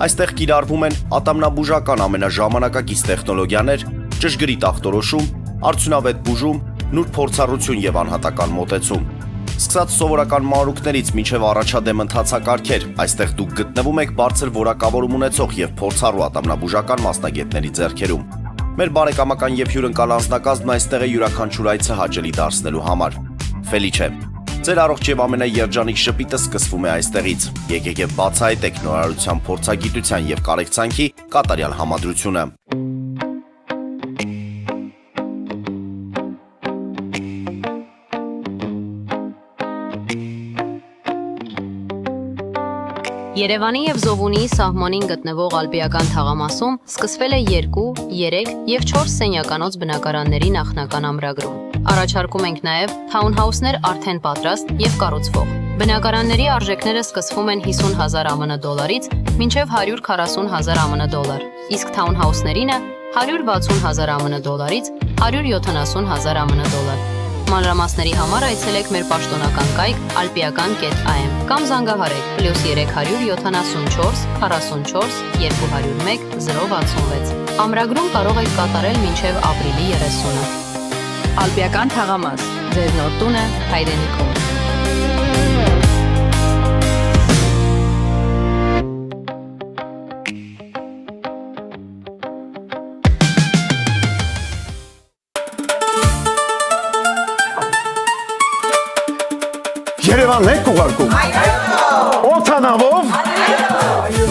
Այստեղ կիրառվում են ատամնաբուժական ամենաժամանակակից տեխնոլոգիաներ, ճշգրիտ ախտորոշում, արդյունավետ բուժում, նուրբ փորձառություն եւ անհատական մոտեցում։ Սկսած սովորական մանրուքներից մինչև առաջադեմ ընթացակարգեր, այստեղ դուք գտնվում եք բարձր որակավորում ունեցող եւ փորձառու ատամնաբուժական մասնագետների ձեռքերում։ Մեր բարեկամական եւ հյուրընկալ անձնակազմն այստեղ է յուրաքանչյուր այցը հաճելի դարձնելու համար։ Ֆելիչե, ձեր առողջ եւ ամենաերջանիկ շպիտը սկսվում է այստեղից։ Եկեք եւ բացահայտեք նորարարության փորձագիտության եւ կարեկցանքի կատարյալ համադրությունը։ Երևանի եւ Զովունիի սահմանին գտնվող ալպիական թաղամասում սկսվել է 2, 3 եւ 4 սենյականոց բնակարանների նախնական ամրագրում։ Առաջարկում ենք նաեւ թաունհաուսներ արդեն պատրաստ եւ կառուցվող։ Բնակարանների արժեքները սկսվում են 50,000 ԱՄՆ դոլարից մինչև 140,000 ԱՄՆ դոլար, իսկ թաունհաուսներինը 160,000 ԱՄՆ դոլարից 170,000 ԱՄՆ դոլար։ Մանրամասների համար այցելեք մեր պաշտոնական կայք alpiakan.am կամ զանգահարեք +374 44 201 066։ Ամրագրում կարող եք կատարել մինչև ապրիլի 30-ը։ Ալպիական թաղամաս, ձեր նոր տունը հայրենիքում։ Երևանն եք ուղարկում։ Օթանավով։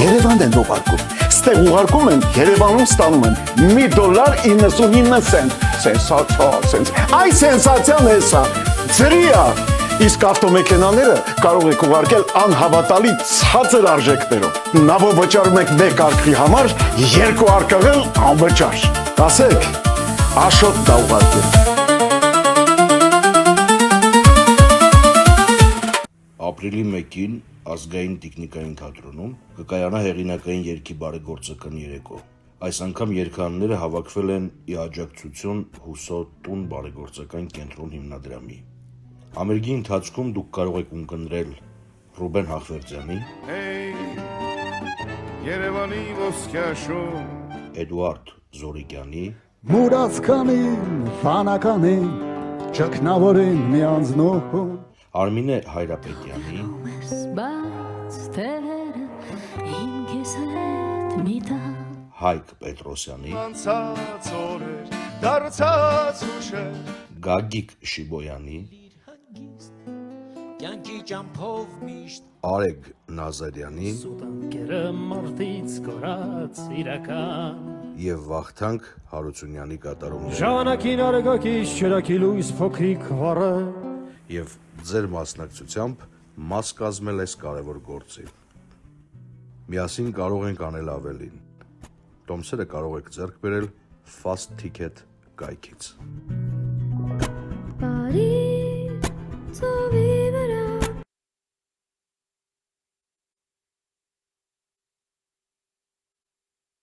Երևանն են ուղարկում։ Ստեղ ուղարկում են, Երևանում ստանում են $1.99 սենսացիա, սենս։ Այ սենսացիան էսա։ Ծրիա, Իսկ ավտոմեքենաները կարող եք ուղարկել անհավատալի ցածր արժեքներով։ Նավով վճարում եք 1 արկղի համար 2 արկղել անվճար։ Ասեք, Աշոտ դա ուղարկել։ Ապրիլի 1-ին ազգային տեխնիկային թատրոնում կկայանա հեղինակային երգի բարեգործական երեկո։ Այս անգամ երգանները հավաքվել են ի աջակցություն Հուսո տուն բարեգործական կենտրոն հիմնադրամի։ Ամերիկի ընթացքում դուք կարող եք ունկնդրել Ռուբեն Հախվերդյանի, Երևանի ոսկյաշուն, Էդուարդ Զորիկյանի, Մուրացկանին, ֆանականին, ճգնավորին միանձնոհուն, Արմինե Հայրապետյանի, Հայկ Պետրոսյանի, անցած օրեր, դարձած ուշեր, Գագիկ Շիբոյանի, Կյանքի ճամփով միշտ Արեգ Նազարյանի Սուտանկերը մարդից կորած իրական եւ Վախթանգ Հարությունյանի կատարումները Ժամանակին արեգակից չրակի լույս փոքրիկ վառը եւ ձեր մասնակցությամբ մաս կազմել այս կարևոր գործի։ Միասին կարող ենք անել ավելին։ Տոմսերը կարող եք ձեռք բերել Fast Ticket կայքից։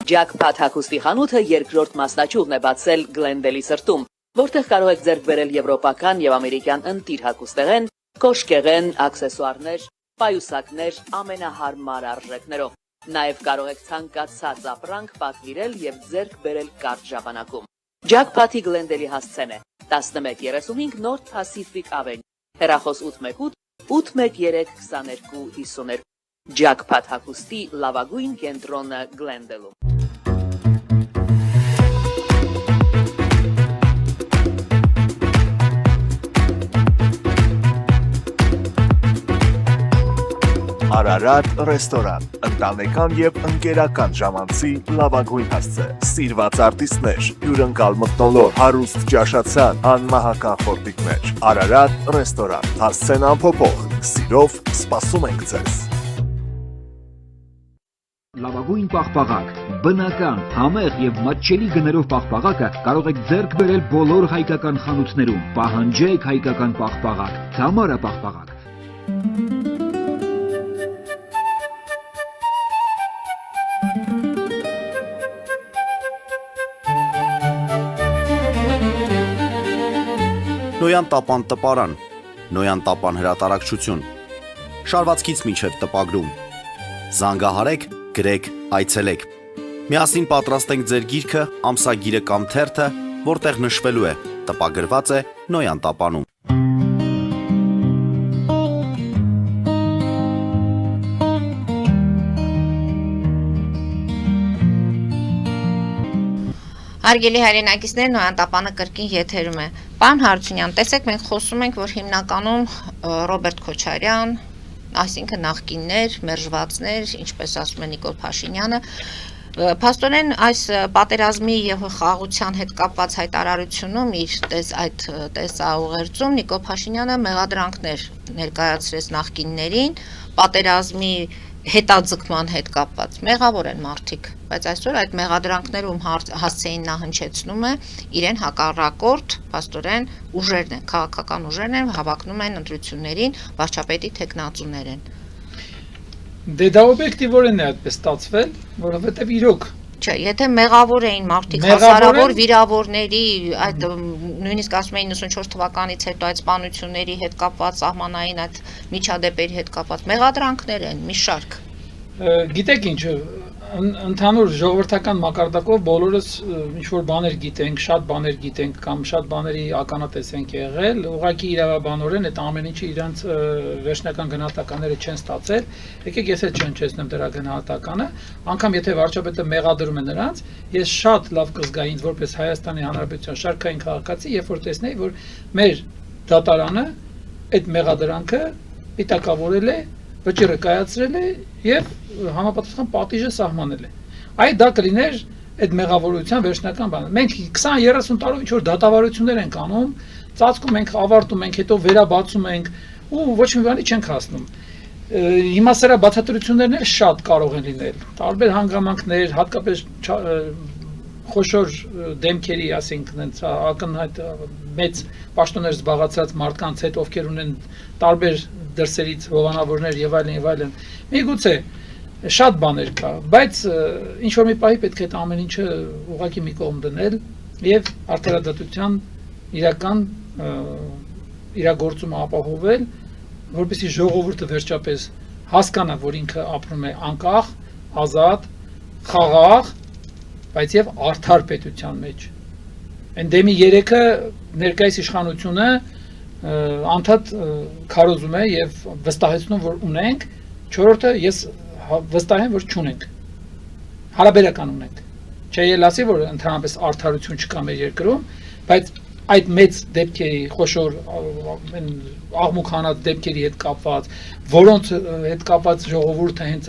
Ջաքփաթ հագուստի խանութը երկրորդ մասնաճյուղն է բացել Գլենդելի սրտում, որտեղ կարող եք ձեռք բերել եվրոպական եւ ամերիկյան ընտիր հագուստեղեն, կոշկեղեն, աքսեսուարներ, պայուսակներ ամենահարմար արժեքներով։ Նաեւ կարող եք ցանկացած ապրանք պատվիրել եւ ձեռք բերել կարճ ժամանակում։ Ջաքփաթի Գլենդելի հասցեն է 1135 North Pacific Avenue, հեռախոս 818 813 2252։ Ջաքփաթ հագուստի լավագույն կենտրոնը Գլենդելում։ Արարատ ռեստորան, ընտանեկան եւ ընկերական ժամանցի լավագույն հասցե, սիրված արտիստներ, հյուրընկալ մթնոլորտ, հարուստ ճաշացան, անմահական խորտիկներ։ Արարատ ռեստորան, հասցեն անփոփոխ, սիրով սպասում ենք ձեզ։ Լավագույն պաղպաղակ, բնական, համեղ եւ մատչելի գներով պաղպաղակը կարող եք ձեռք բերել բոլոր հայկական խանութներում։ Պահանջեք հայկական պաղպաղակ, Թամարա պաղպաղակ։ Նոյան տապան տպարան, Նոյան տապան հրատարակչություն, շարվածքից մինչև տպագրում, զանգահարեք, գրեք, այցելեք, միասին պատրաստենք ձեր գիրքը, ամսագիրը կամ թերթը, որտեղ նշվելու է, տպագրված է Նոյան տապանում։ Հարգելի հայրենակիցներ, Նոյան տապանը կրկին եթերում է։ Պարոն Հարությունյան, տեսեք, մենք խոսում ենք, որ հիմնականում Ռոբերտ Քոչարյան, այսինքն նախկիններ, մերժվածներ, ինչպես ասում է Նիկոլ Փաշինյանը, փաստորեն այս պատերազմի եւ խաղաղության հետ կապված հայտարարությունում իր այդ տեսաուղերձում Նիկոլ Փաշինյանը մեղադրանքներ ներկայացրեց նախկիններին, պատերազմի հետաձգման հետ կապված մեղավոր են մարդիկ, բայց այսօր այդ մեղադրանքներում հասցեին նա հնչեցնում է իրեն հակառակորդ փաստորեն ուժերն են, քաղաքական ուժերն են, հավակնում են ընտրություններին վարչապետի թեկնածուներ են։ Դե դա օբյեկտիվորեն է այդպես ստացվել, որովհետև իրոք Չէ, եթե մեղավոր էին մարդիկ, հազարավոր վիրավորների, այդ նույնիսկ ասում էին 94 թվականից հետո այդ սպանությունների հետ կապված սահմանային այդ միջադեպերի հետ կապված մեղադրանքներ են, մի շարք։ Գիտեք ինչ, ընդհանուր ժողովրդական մակարդակով բոլորս ինչ որ բաներ գիտենք, շատ բաներ գիտենք կամ շատ բաների ականատես ենք եղել, ուղղակի իրավաբանորեն այդ ամեն ինչը իրանց վերջնական գնահատականները չեն ստացել։ Եկեք ես էլ չհնչեցնեմ դրա գնահատականը, անգամ եթե վարչապետը մեղադրում է նրանց, ես շատ լավ կզգայի ինձ որպես Հայաստանի Հանրապետության շարքային քաղաքացի, երբ որ տեսնեի, որ մեր դատարանը այդ մեղադրանքը պիտակավորել է, վճիռը կայացրել է եւ համապատասխան պատիժը սահմանել է։ Այդ դա կլիներ այդ մեղավորության վերջնական բանը։ Մենք 20-30 տարով ինչ որ դատավարություններ ենք անում, ծածկում ենք, ավարտում ենք, հետո վերաբացում ենք ու ոչ մի բանի չենք հասնում։ Հիմա սրա բացատրություններն էլ շատ կարող են լինել։ Տարբեր հանգամանքներ, հատկապես խոշոր դեմքերի, ասենք, ակնհայտ մեծ պաշտոններ զբաղացած մարդկանց հետ, ովքեր ունեն տարբեր դրսերից հովանավորներ եւ այլն։ Միգուցե շատ բաներ կա, բայց ինչ որ մի պահի պետք է այդ ամեն ինչը ուղղակի մի կողմ դնել եւ արդարադատության իրական իրագործումը ապահովել, որպեսզի ժողովուրդը վերջապես հասկանա, որ ինքը ապրում է անկախ, ազատ, խաղաղ, բայց եւ արդար պետության մեջ։ Էնդեմի 3-ը ներկայիս իշխանությունը անդադ քարոզում է եւ վստահեցնում, որ ունենք, 4-ը ես վստահ եմ, որ չունենք։ Հարաբերական ունենք։ Չէ էլ ասի, որ ընդհանրապես արդարություն չկա մեր երկրում, բայց այդ մեծ դեպքերի, խոշոր աղմուկ հանած դեպքերի հետ կապված, որոնց հետ կապված ժողովուրդը հենց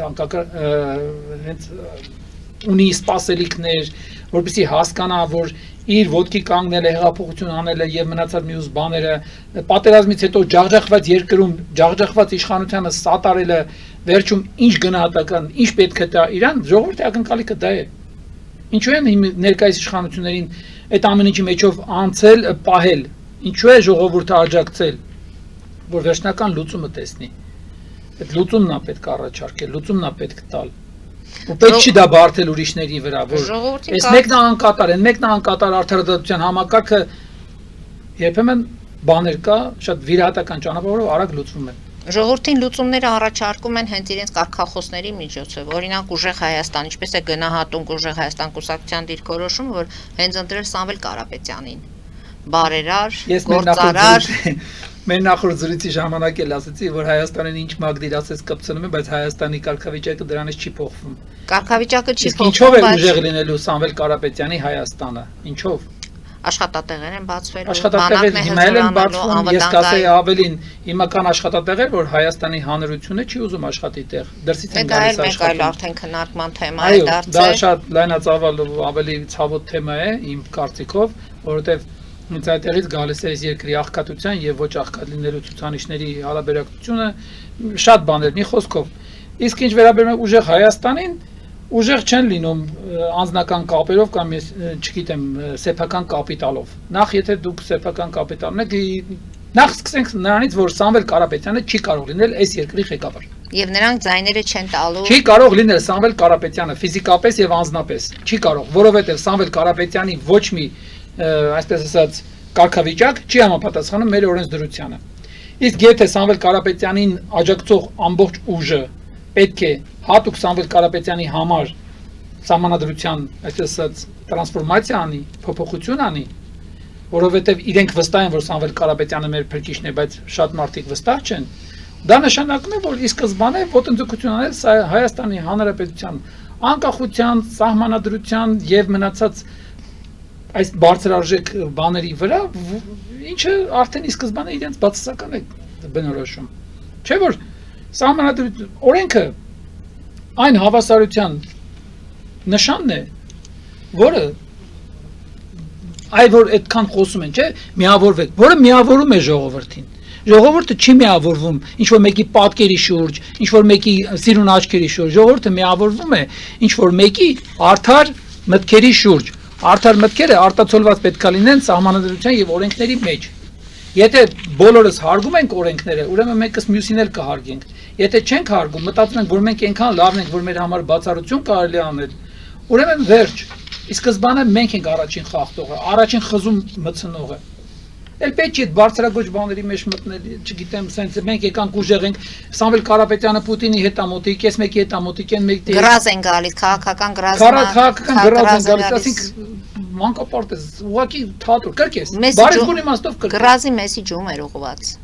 ունի սպասելիքներ, որպեսզի հասկանա, որ իր ոտքի կանգնել է, հեղափոխություն անել է եւ մնացած մյուս բաները, պատերազմից հետո ջախջախված երկրում, ջախջախված իշխանությանը սատարելը, վերջում ինչ գնահատական, ինչ պետք է տա իրան, ժողովրդի ակնկալիքը դա է։ Ինչու են ներկայիս իշխանություններին այդ ամեն ինչի մեջով անցել, պահել, ինչու է ժողովուրդը աջակցել, որ վերջնական լուծումը տեսնի։ Այդ լուծումն է պետք առաջարկել, լուծումն է պետք տալ։ Ու պետք չի դա բարթել ուրիշների վրա, որ այս մեկն է անկատար, այն մեկն է անկատար արդարադատության համակարգը երբեմն բաներ կա, շատ վիրահատական ճանապարհով արագ լուծվում են։ Ժողովրդին լուծումները առաջարկում են հենց իրենց կարգախոսների միջոցով, օրինակ Ուժեղ Հայաստան, ինչպես է գնահատում Ուժեղ Հայաստան կուսակցության դիրքորոշումը, որ հենց ընտրել Սամվել Կարապետյանին, բարերար, գործարար։ Մեր նախորդ զրույցի ժամանակ էլ ասացի, որ Հայաստանին ինչ մագդիրացես կպցնում է, բայց Հայաստանի կարգավիճակը դրանից չի փոխվում։ Կարգավիճակը չի փոխվում։ Ինչով է ուժեղ լինելու Սամվել Կարապետյանի Հայաստանը։ Ինչով։ Աշխատատեղեր են բացվելու, աշխատատեղեր հիմա են բացվում, ես կասեի ավելին, հիմա կան աշխատատեղեր, որ Հայաստանի հանրությունը չի ուզում աշխատի տեղ, դրսից են գալիս աշխատում։ Դա այլ արդեն քննարկման թեմա է դարձել։ Դա շատ լայնածավալ ավելի ցավոտ թեմա է իմ կարծիքով, որովհետև ինձ այդտեղից գալիս է այս երկրի աղքատության եւ ոչ աղքատ լինելու ցուցանիշների հարաբերակցությունը, շատ բաներ, մի խոսքով։ Իսկ ինչ վերաբերում է ուժեղ Հայաստանին, ուժեղ չեն լինում անձնական կապերով կամ ես չգիտեմ սեփական կապիտալով։ Նախ եթե դուք սեփական կապիտալ ունեք, նախ սկսենք նրանից, որ Սամվել Կարապետյանը չի կարող լինել այս երկրի ղեկավար։ Եվ նրանք ձայները չեն տալու։ Չի կարող լինել Սամվել Կարապետյանը ֆիզիկապես եւ անձնապես։ Չի կարող, որովհետեւ Սամվել Կարապետյանի ոչ մի, այսպես ասած, կարգավիճակ չի համապատասխանում մեր օրենսդրությանը։ Իսկ եթե Սամվել Կարապետյանին աջակցող ամբողջ ուժը պետք է հատուկ Սամվել Կարապետյանի համար սահմանադրության, այսպես ասած, տրանսֆորմացիա անի, փոփոխություն անի, որովհետև իրենք վստահ են, որ Սամվել Կարապետյանը մեր փրկիչն է, բայց շատ մարդիկ վստահ չեն, դա նշանակում է, որ ի սկզբանե ոտնձգություն անել Հայաստանի Հանրապետության անկախության, սահմանադրության եւ մնացած այս բարձրարժեք բաների վրա, ինչը արդեն ի սկզբանե իրենց բացասական է բնորոշում։ Չէ՞ որ սահմանադրություն, օրենքը այն հավասարության նշանն է, որը այ որ այդքան խոսում են, չէ՞, միավորվեք, որը միավորում է ժողովրդին։ Ժողովուրդը չի միավորվում ինչ որ մեկի պատկերի շուրջ, ինչ որ մեկի սիրուն աչքերի շուրջ, ժողովուրդը միավորվում է ինչ որ մեկի արդար մտքերի շուրջ։ Արդար մտքերը արտացոլված պետք է լինեն սահմանադրության եւ օրենքների մեջ։ Եթե բոլորս հարգում ենք օրենքները, ուրեմն մեկս մյուսին էլ կհարգենք։ Եթե չենք հարգում, մտածում ենք, որ մենք այնքան լավն ենք, որ մեր համար բացառություն կարելի անել, ուրեմն վերջ։ Ի սկզբանե մենք ենք առաջին խախտողը, առաջին խզում մտցնողը։ Էլ պետք է բարձրագույն բաների մեջ մտնել, չգիտեմ, սենց մենք եկանք ուժեղ ենք, Սամվել Կարապետյանը Պուտինի հետ ամոթիկ, ես մեկի հետ ամոթիկ են մեկի։ Գրազ են գալիս, քաղաքական գրազ։ Քաղաքական գրազ են գալիս, ասենք մանկապարտեզ, ուղղակի թատրոն, կրկես։ Բարեգույն իմաստով կրկես։ Գրազի մեսիջում էր ուղղված։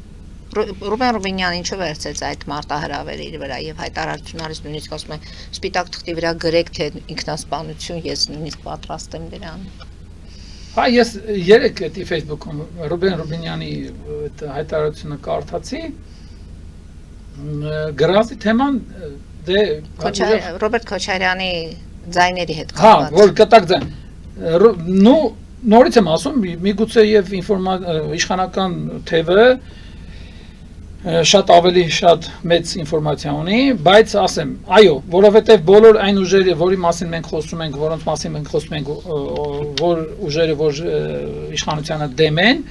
Ռուբեն Ռուբինյանն ինչու վերցեց այդ մարտահրավերը իր վրա եւ հայտարարություն արեց, նույնիսկ ասում է սպիտակ թղթի վրա գրեք թե ինքնասպանություն, ես նույնիսկ պատրաստ եմ դրան։ Հա, ես երեք էդի Facebook-ում Ռուբեն Ռուբինյանի այդ հայտարարությունը կարդացի, գրազի թեման դե Ռոբերտ Քոչարյանի ձայների հետ կապված։ Հա, որ կտակ ձայն։ Նորից եմ ասում, միգուցե եւ իշխանական թևը շատ ավելի շատ մեծ ինֆորմացիա ունի, բայց ասեմ, այո, որովհետև բոլոր այն ուժերը, որի մասին մենք խոսում ենք, որոնց մասին մենք խոսում ենք, որ ուժերը, որ իշխանությանը դեմ են,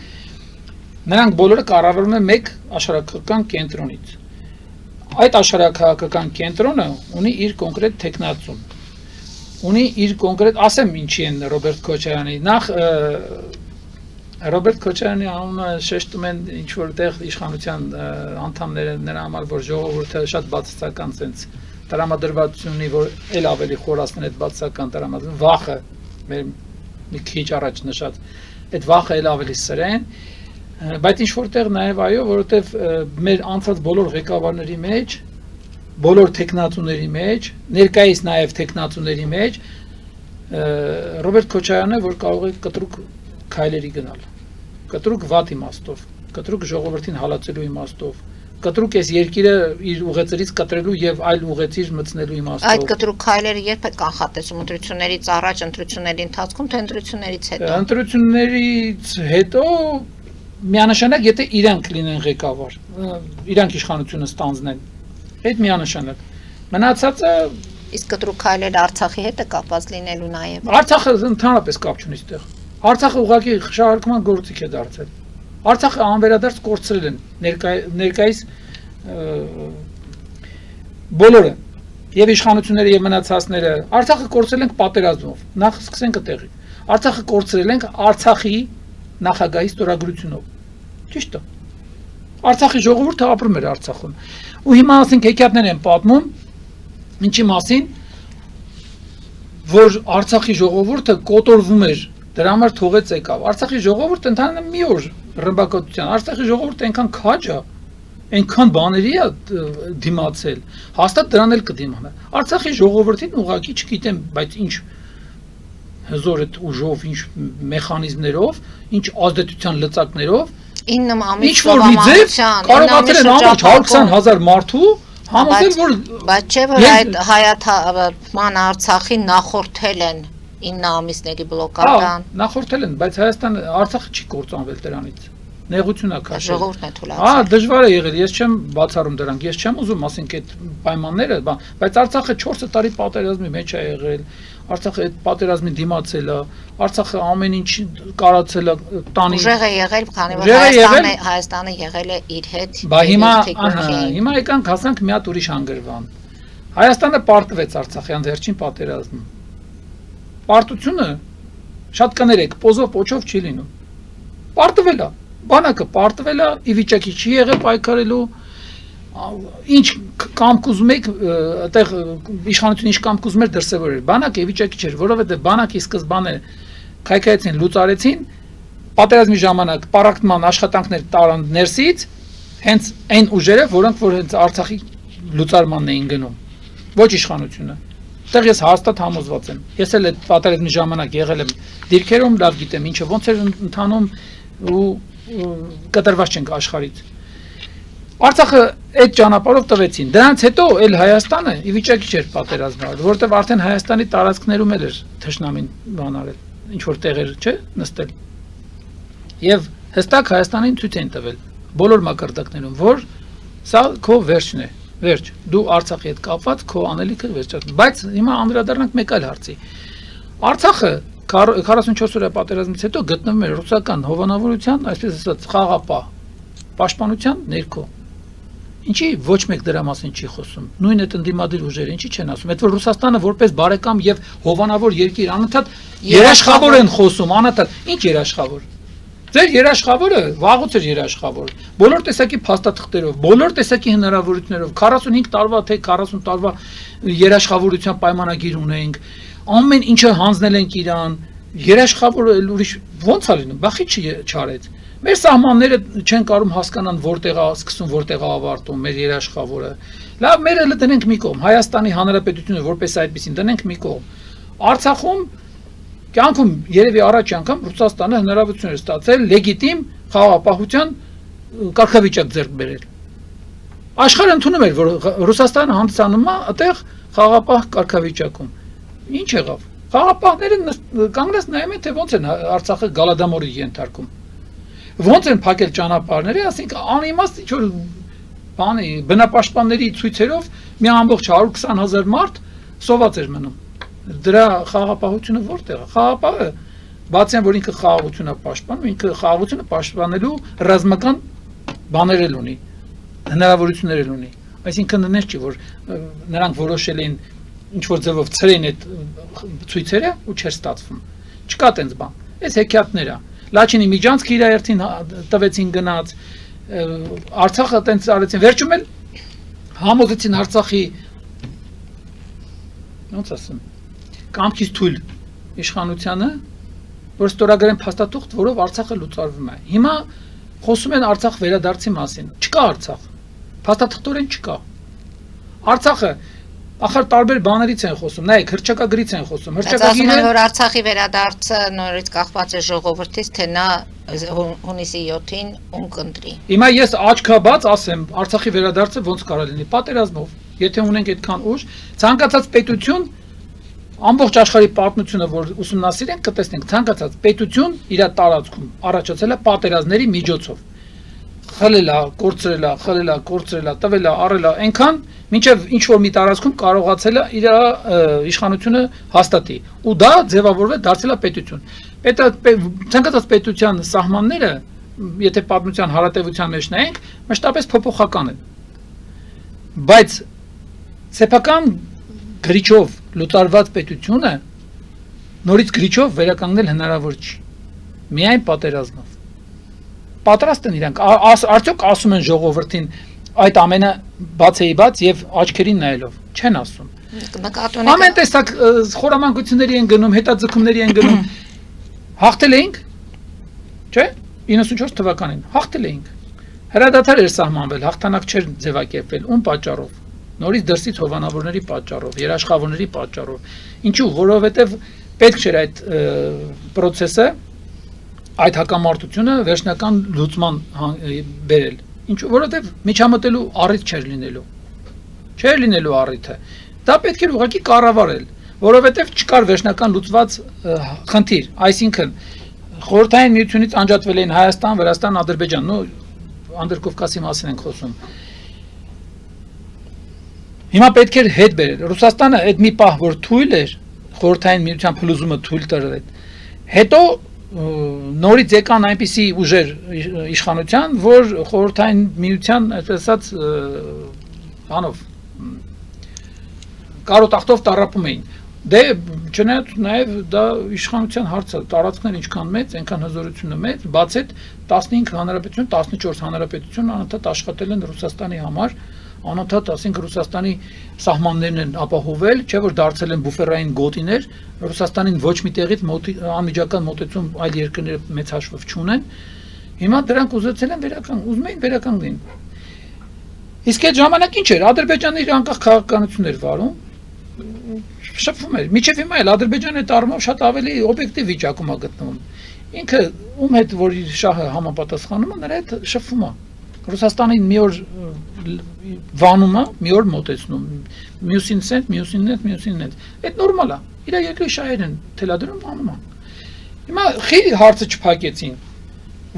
նրանք բոլորը կառավարվում են մեկ աշխարհագրական կենտրոնից։ Այդ աշխարհագրական կենտրոնը ունի իր կոնկրետ տեխնացուն։ Ունի իր կոնկրետ, ասեմ ինչի են Ռոբերտ Քոչարյանի, նախ Ռոբերտ Քոչարյանի անունը շեշտում են ինչ-որ տեղ իշխանության անդամները նրա համար, որ ժողովուրդը շատ բացասական sense տրամադրվածություն ունի, որ էլ ավելի խորացնել այդ բացասական տրամադրությունը, վախը, մեր մի քիչ առաջ նշած, այդ վախը էլ ավելի սրեն, բայց ինչ-որ տեղ նաև այո, որովհետև մեր անցած բոլոր ղեկավարների մեջ, բոլոր տեխնացուների մեջ, ներկայիս նաև տեխնացուների մեջ Ռոբերտ Քոչարյանը, որ կարող է կտրուկ քայլերի գնալ, կտրուկ վատ իմաստով, կտրուկ ժողովրդին հալածելու իմաստով, կտրուկ այս երկիրը իր ուղեցրից կտրելու եւ այլ ուղեցիր մտցնելու իմաստով։ Այդ կտրուկ քայլերը երբ է կանխատեսում ընտրություններից առաջ, ընտրությունների ընթացքում, թե ընտրություններից հետո։ Ընտրություններից հետո միանշանակ, եթե իրանք լինեն ղեկավար, իրանք իշխանությունը ստանձնեն, այդ միանշանակ։ Մնացածը իսկ կտրուկ քայլերը Արցախի հետ է կապված լինելու նաեւ։ Արցախը ընդհանրապես կապ չունի այդտեղ։ Արցախը ուղղակի շահարկման գործիք է դարձել։ Արցախը անվերադարձ կորցրել են ներկայիս բոլորը եւ իշխանությունները եւ մնացածները Արցախը կորցրել ենք պատերազմով։ Նախ սկսենք այդտեղի։ Արցախը կորցրել ենք Արցախի նախագահի ստորագրությունով։ Ճիշտ է։ Արցախի ժողովուրդը ապրում էր Արցախում։ Ու հիմա ասենք հեքիաթներ են պատմում ինչի մասին, որ Արցախի ժողովուրդը կոտորվում էր, դրա համար թողեց եկավ։ Արցախի ժողովուրդը ընդհանրապես մի օր ռմբակոծության, Արցախի ժողովուրդը այնքան քաջ է, այնքան բաների է դիմացել, հաստատ դրան էլ կդիմանա։ Արցախի ժողովրդին ուղղակի չգիտեմ, բայց ինչ հզոր այդ ուժով, ինչ մեխանիզմներով, ինչ ազդեցության լծակներով 9 ամիս սովամահության, կարողացել են ամբողջ 120,000 մարդու համոզել, որ բայց չէ որ այդ հայաթափման Արցախի նախորդել են 9 ամիսների բլոկադան։ Նախորդել են, բայց Հայաստանը Արցախը չի կործանվել դրանից։ Նեղություն է քաշել։ Ժողովուրդն է թույլատրել։ Դժվար է եղել, ես չեմ բացառում դրանք, ես չեմ ուզում ասենք այդ պայմանները, բայց Արցախը 4 տարի պատերազմի մեջ է եղել։ Արցախը այդ պատերազմին դիմացել է, Արցախը ամեն ինչ կարացել է տանի։ Ուժեղ է եղել, քանի որ Հայաստանը եղել է իր հետ։ Բա հիմա եկանք հասանք մի հատ ուրիշ հանգրվան։ Հայաստանը պարտվեց Արցախյան վերջին պատերազմում։ Պարտությունը շատ կներեք, պոզով պոչով չի լինում։ Պարտվել է, բանակը պարտվել է, ի վիճակի չի եղել պայքարելու, ինչ կամք ուզում եք, այդտեղ իշխանությունը ինչ կամք ուզում էր դրսևորել, բանակը ի վիճակի չէր, որովհետև բանակի սկզբանը քայքայեցին, լուծարեցին, պատերազմի ժամանակ պարակտման աշխատանքներ տարան ներսից, հենց այն ուժերը, որոնք որ հենց Արցախի լուծարմանն էին գնում, ոչ իշխանությունը։ Այդտեղ ես հաստատ համոզված եմ։ Ես էլ այդ պատերազմի ժամանակ եղել եմ դիրքերում, լավ գիտեմ ինչը ոնց էր ընթանում ու կտրված չենք աշխարհից։ Արցախը այդ ճանապարհով տվեցին։ Դրանից հետո էլ Հայաստանը ի վիճակի չէր պատերազմել, որովհետև արդեն Հայաստանի տարածքներում էր թշնամին բան արել, ինչ որ տեղեր, չէ, նստել։ Եվ հստակ Հայաստանին ցույց են տվել բոլոր մակարդակներում, որ սա քո վերջն է, վերջ։ Դու Արցախի հետ կապված քո անելիքը վերջացնում։ Բայց հիմա անդրադառնանք մեկ այլ հարցի։ Արցախը 44 օրյա պատերազմից հետո գտնվում էր ռուսական հովանավորության, այսպես ասած, խաղապահ պաշտպանության ներքո։ Ինչի ոչ մեկ դրա մասին չի խոսում։ Նույն այդ ընդդիմադիր ուժերը ինչի չեն ասում։ Այդ որ Ռուսաստանը որպես բարեկամ եւ հովանավոր երկիր անընդհատ երաշխավոր են խոսում, անընդհատ։ Ինչ երաշխավոր։ Ձեր երաշխավորը վաղուց էր երաշխավոր։ Բոլոր տեսակի փաստաթղթերով, բոլոր տեսակի հնարավորություններով 45 տարվա թե 40 տարվա երաշխավորության պայմանագիր ունենք։ Ամեն ինչը հանձնել ենք իրան, երաշխավորը ուրիշ ո՞նց է լինում, բախի չարեց։ Մեր սահմանները չեն կարող հասկանան որտեղ է սկսում, որտեղ է ավարտում մեր երաշխավորը։ Լավ, մերը դնենք մի կողմ, Հայաստանի Հանրապետությունը որպես այդպեսին դնենք մի կողմ։ Արցախում կյանքում երևի առաջ անգամ Ռուսաստանը հնարավորություն է ստացել լեգիտիմ խաղապահության կարգավիճակ ձեռք բերել։ Աշխարհը ընդունում էր, որ Ռուսաստանը հանդիսանում է այդտեղ խաղապահ կարգավիճակում։ Ինչ եղավ։ Խաղապահները կանգնած նայում են, թե ոնց են Արցախը գալադամորի ենթարկում։ Ոնց են փակել ճանապարհները, ասենք անիմաստ ինչ որ բանի բնապաշտպանների ցույցերով մի ամբողջ 120,000 մարդ սոված էր մնում։ Դրա խաղաղապահությունը որտեղ է։ Խաղաղապահը բացի այն որ ինքը խաղաղությունը պաշտպանում, ինքը խաղաղությունը պաշտպանելու ռազմական բաներ էլ ունի, հնարավորություններ էլ ունի։ Այսինքն նենց չի որ նրանք որոշել են ինչ որ ձևով ցրեն այդ ցույցերը ու չէր ստացվում։ Չկա տենց բան։ Այս հեքիաթներ է։ Լաչինի միջանցքը իր երթին տվեցին գնաց, Արցախը տենց արեցին, վերջում էլ համոզեցին Արցախի ոնց ասեմ, կամքից թույլ իշխանությանը, որ ստորագրեն փաստաթուղթ, որով Արցախը լուծարվում է։ Հիմա խոսում են Արցախ վերադարձի մասին։ Չկա Արցախ։ Փաստաթղթորեն չկա։ Արցախը ախր տարբեր բաներից են խոսում, նայեք, հռչակագրից են խոսում։ Հռչակագիրը ասում են, որ Արցախի վերադարձը նորից կախված է ժողովրդից, թե նա հունիսի 7-ին ում կընտրի։ Հիմա ես աչքաբաց ասեմ, Արցախի վերադարձը ոնց կարող լինի, պատերազմով։ Եթե ունենք այդքան ուժ, ցանկացած պետություն ամբողջ աշխարհի պատմությունը, որ ուսումնասիրենք, կտեսնենք, ցանկացած պետություն իր տարածքում առաջացել է պատերազմների միջոցով։ Խլելա, կորցրելա, տվելա, առելա, այնքան մինչև ինչ որ մի տարածքում կարողացել է իր իշխանությունը հաստատի։ Ու դա ձևավորվել դարձել է պետություն։ Ցանկացած պետության սահմանները, եթե պատմության հարատևության մեջ նայենք, մշտապես փոփոխական են։ Բայց սեփական գրիչով լուծարված պետությունը նորից գրիչով վերականգնել հնարավոր չի։ Միայն պատերազմով։ Պատրաստ են իրանք, արդյոք ասում են ժողովրդին այդ ամենը բացեի բաց եւ աչքերին նայելով, չեն ասում։ Ամեն տեսակ խորամանկությունների են գնում, հետաձգումների են գնում։ Հաղթել էինք, չէ՞, 94 թվականին հաղթել էինք։ Հրադադար էր սահմանվել, հաղթանակ չէր ձևակերպվել, ում պատճառով։ Նորից դրսից հովանավորների պատճառով, երաշխավորների պատճառով։ Ինչու, որովհետեւ պետք չէր այդ process-ը, այդ հակամարտությունը վերջնական լուծման բերել։ Ինչու, որովհետև միջամտելու առիթ չէր լինելու։ Չէր լինելու առիթը։ Դա պետք էր ուղղակի կառավարել, որովհետև չկար վերջնական լուծված խնդիր, այսինքն խորհրդային միությունից անջատվել էին Հայաստան, Վրաստան, Ադրբեջան, նո Անդրկովկասի մասին ենք խոսում։ Հիմա պետք էր հետ բերել։ Ռուսաստանը այդ մի պահ որ թույլ էր, խորհրդային միության փլուզումը թույլ տվել։ Հետո նորից եկան այնպիսի ուժեր իշխանության, որ խորհրդային միության, այսպես ասած, բանով կարոտախտով տառապում էին։ Դե չնայած նաև դա իշխանության հարց է, տարածքներ ինչքան մեծ, այնքան հզորությունը մեծ, բաց այդ 15 հանրապետություն, 14 հանրապետություն անընդհատ աշխատել են Ռուսաստանի համար, անընդհատ ասենք Ռուսաստանի սահմաններն են ապահովել, չէ՞ որ դարձել են բուֆերային գոտիներ, Ռուսաստանին ոչ մի տեղից անմիջական մոտեցում այլ երկրները մեծ հաշվով չունեն։ Հիմա դրանք ուզեցել են ուզում էին վերականգնեն։ Իսկ այդ ժամանակ ինչ էր, Ադրբեջանը իր անկախ քաղաքականություն էր վարում, շփվում էր։ Միջև հիմա էլ Ադրբեջանը այդ առումով շատ ավելի օբյեկտիվ վիճակում է գտնվում։ Ինքը ում հետ որ իր շահը համապատասխանում է, նրա հետ շփվում է։ Ռուսաստանին մի օր վանում է, մի օր մոտեցնում, մյուսին սենտ, մյուսին նետ։ Այդ նորմալ է։ Իր երկրի շահերն են թելադրում անում են։ Հիմա խի հարցը չփակեցին,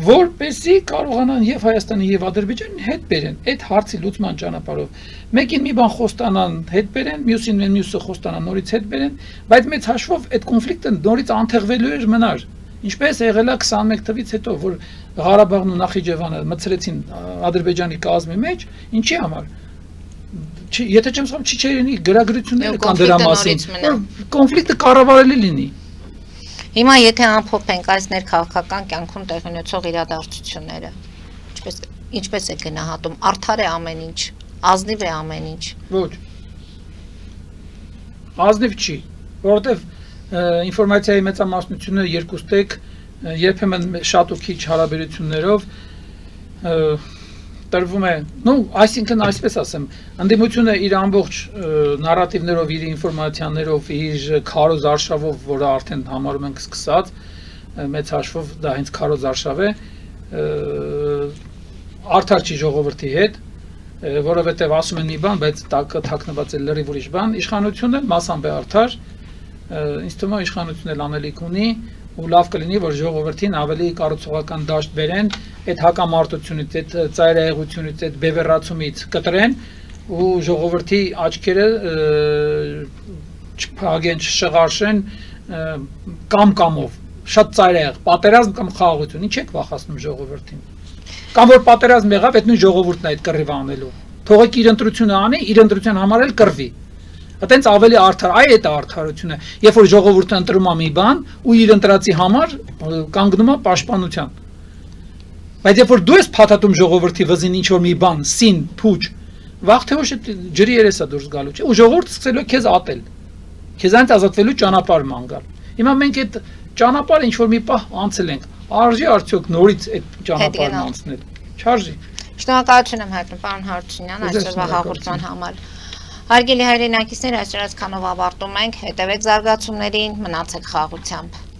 որպեսզի կարողանան եւ Հայաստանը եւ Ադրբեջանը հետ բերեն այդ հարցի լուծման ճանապարհով։ Մեկին մի բան խոստանան, հետ բերեն, մյուսը խոստանան, նորից հետ բերեն, բայց մեծ հաշվով այդ կոնֆլիկտը նորից անթեղվելու էր մնար։ Ինչպես եղել է 21 թվականից հետո, որ Ղարաբաղն ու Նախիջևանը մցրեցին Ադրբեջանի կազմի մեջ, ինչի համար։ Եթե չեմ ասում, չիչերենի գրագրությունները կան դրա մասին, որ կոնֆլիկտը կառավարելի լինի։ Հիմա եթե ամփոփենք այս ներքաղաքական կյանքում տեղի ունեցող իրադարձությունները, ինչպես է գնահատում, արդար է ամեն ինչ, ազնիվ է ամեն ինչ։ Ոչ։ Ազնիվ չի, որովհետև ինֆորմացիայի մեծամասնությունը երկուստեք երբեմն շատ ու քիչ հարաբերություններով տրվում է, այսինքն այսպես ասեմ, ընդդիմությունը իր ամբողջ նարատիվներով, իր ինֆորմացիաներով, իր քարոզ արշավով, որը արդեն համարում ենք սկսած, մեծ հաշվով դա հենց քարոզ արշավ է, արդար չի ժողովրդի հետ, որովհետև ասում են մի բան, բայց թաքնված է լրիվ ուրիշ բան, իշխանությունը մասամբ է արդար, ինձ թվում է իշխանությունն էլ անելիք ունի ու լավ կլինի, որ ժողովրդին ավելի կառուցողական դաշտ բերեն, այդ հակամարտությունից, այդ ծայրահեղությունից, այդ բևեռացումից կտրեն ու ժողովրդի աչքերը չփագեն, չշղարշեն կամ-կամով, շատ ծայրահեղ, պատերազմ կամ խաղաղություն, ինչ եք վախեցնում ժողովրդին։ Կամ որ պատերազմ եղավ, այդ նույն ժողովուրդն է այդ կռիվը անելու։ Թողեք իր ընտրությունը անի, իր ընտրության համար էլ կռվի։ Այտենց ավելի արդար, այ այդ է արդարությունը, երբ որ ժողովուրդը ընտրում է մի բան ու իր ընտրածի համար կանգնում է պաշտպանության։ Բայց երբ որ դու ես փաթաթում ժողովրդի վզին ինչ որ մի բան, սին, փուչ, վաղ թե ուշ ջրի երեսա դուրս գալու չէ, ու ժողովուրդը սկսելու է քեզ ատել։ Քեզանից ազատվելու ճանապարհ ման գալ։ Հիմա մենք այդ ճանապարհը ինչ որ մի պահ անցել ենք, արժի արդյոք նորից այդ ճանապարհն անցնել։ Չարժի։ Շնորհակալություն եմ հայտնում պարոն Հարությունյան այսօրվա հաղորդման համար։ Հարգելի հայրենակիցներ, այսօր այսքանով ավարտում ենք, հետևեք զարգացումներին, մնացեք խաղաղությամբ։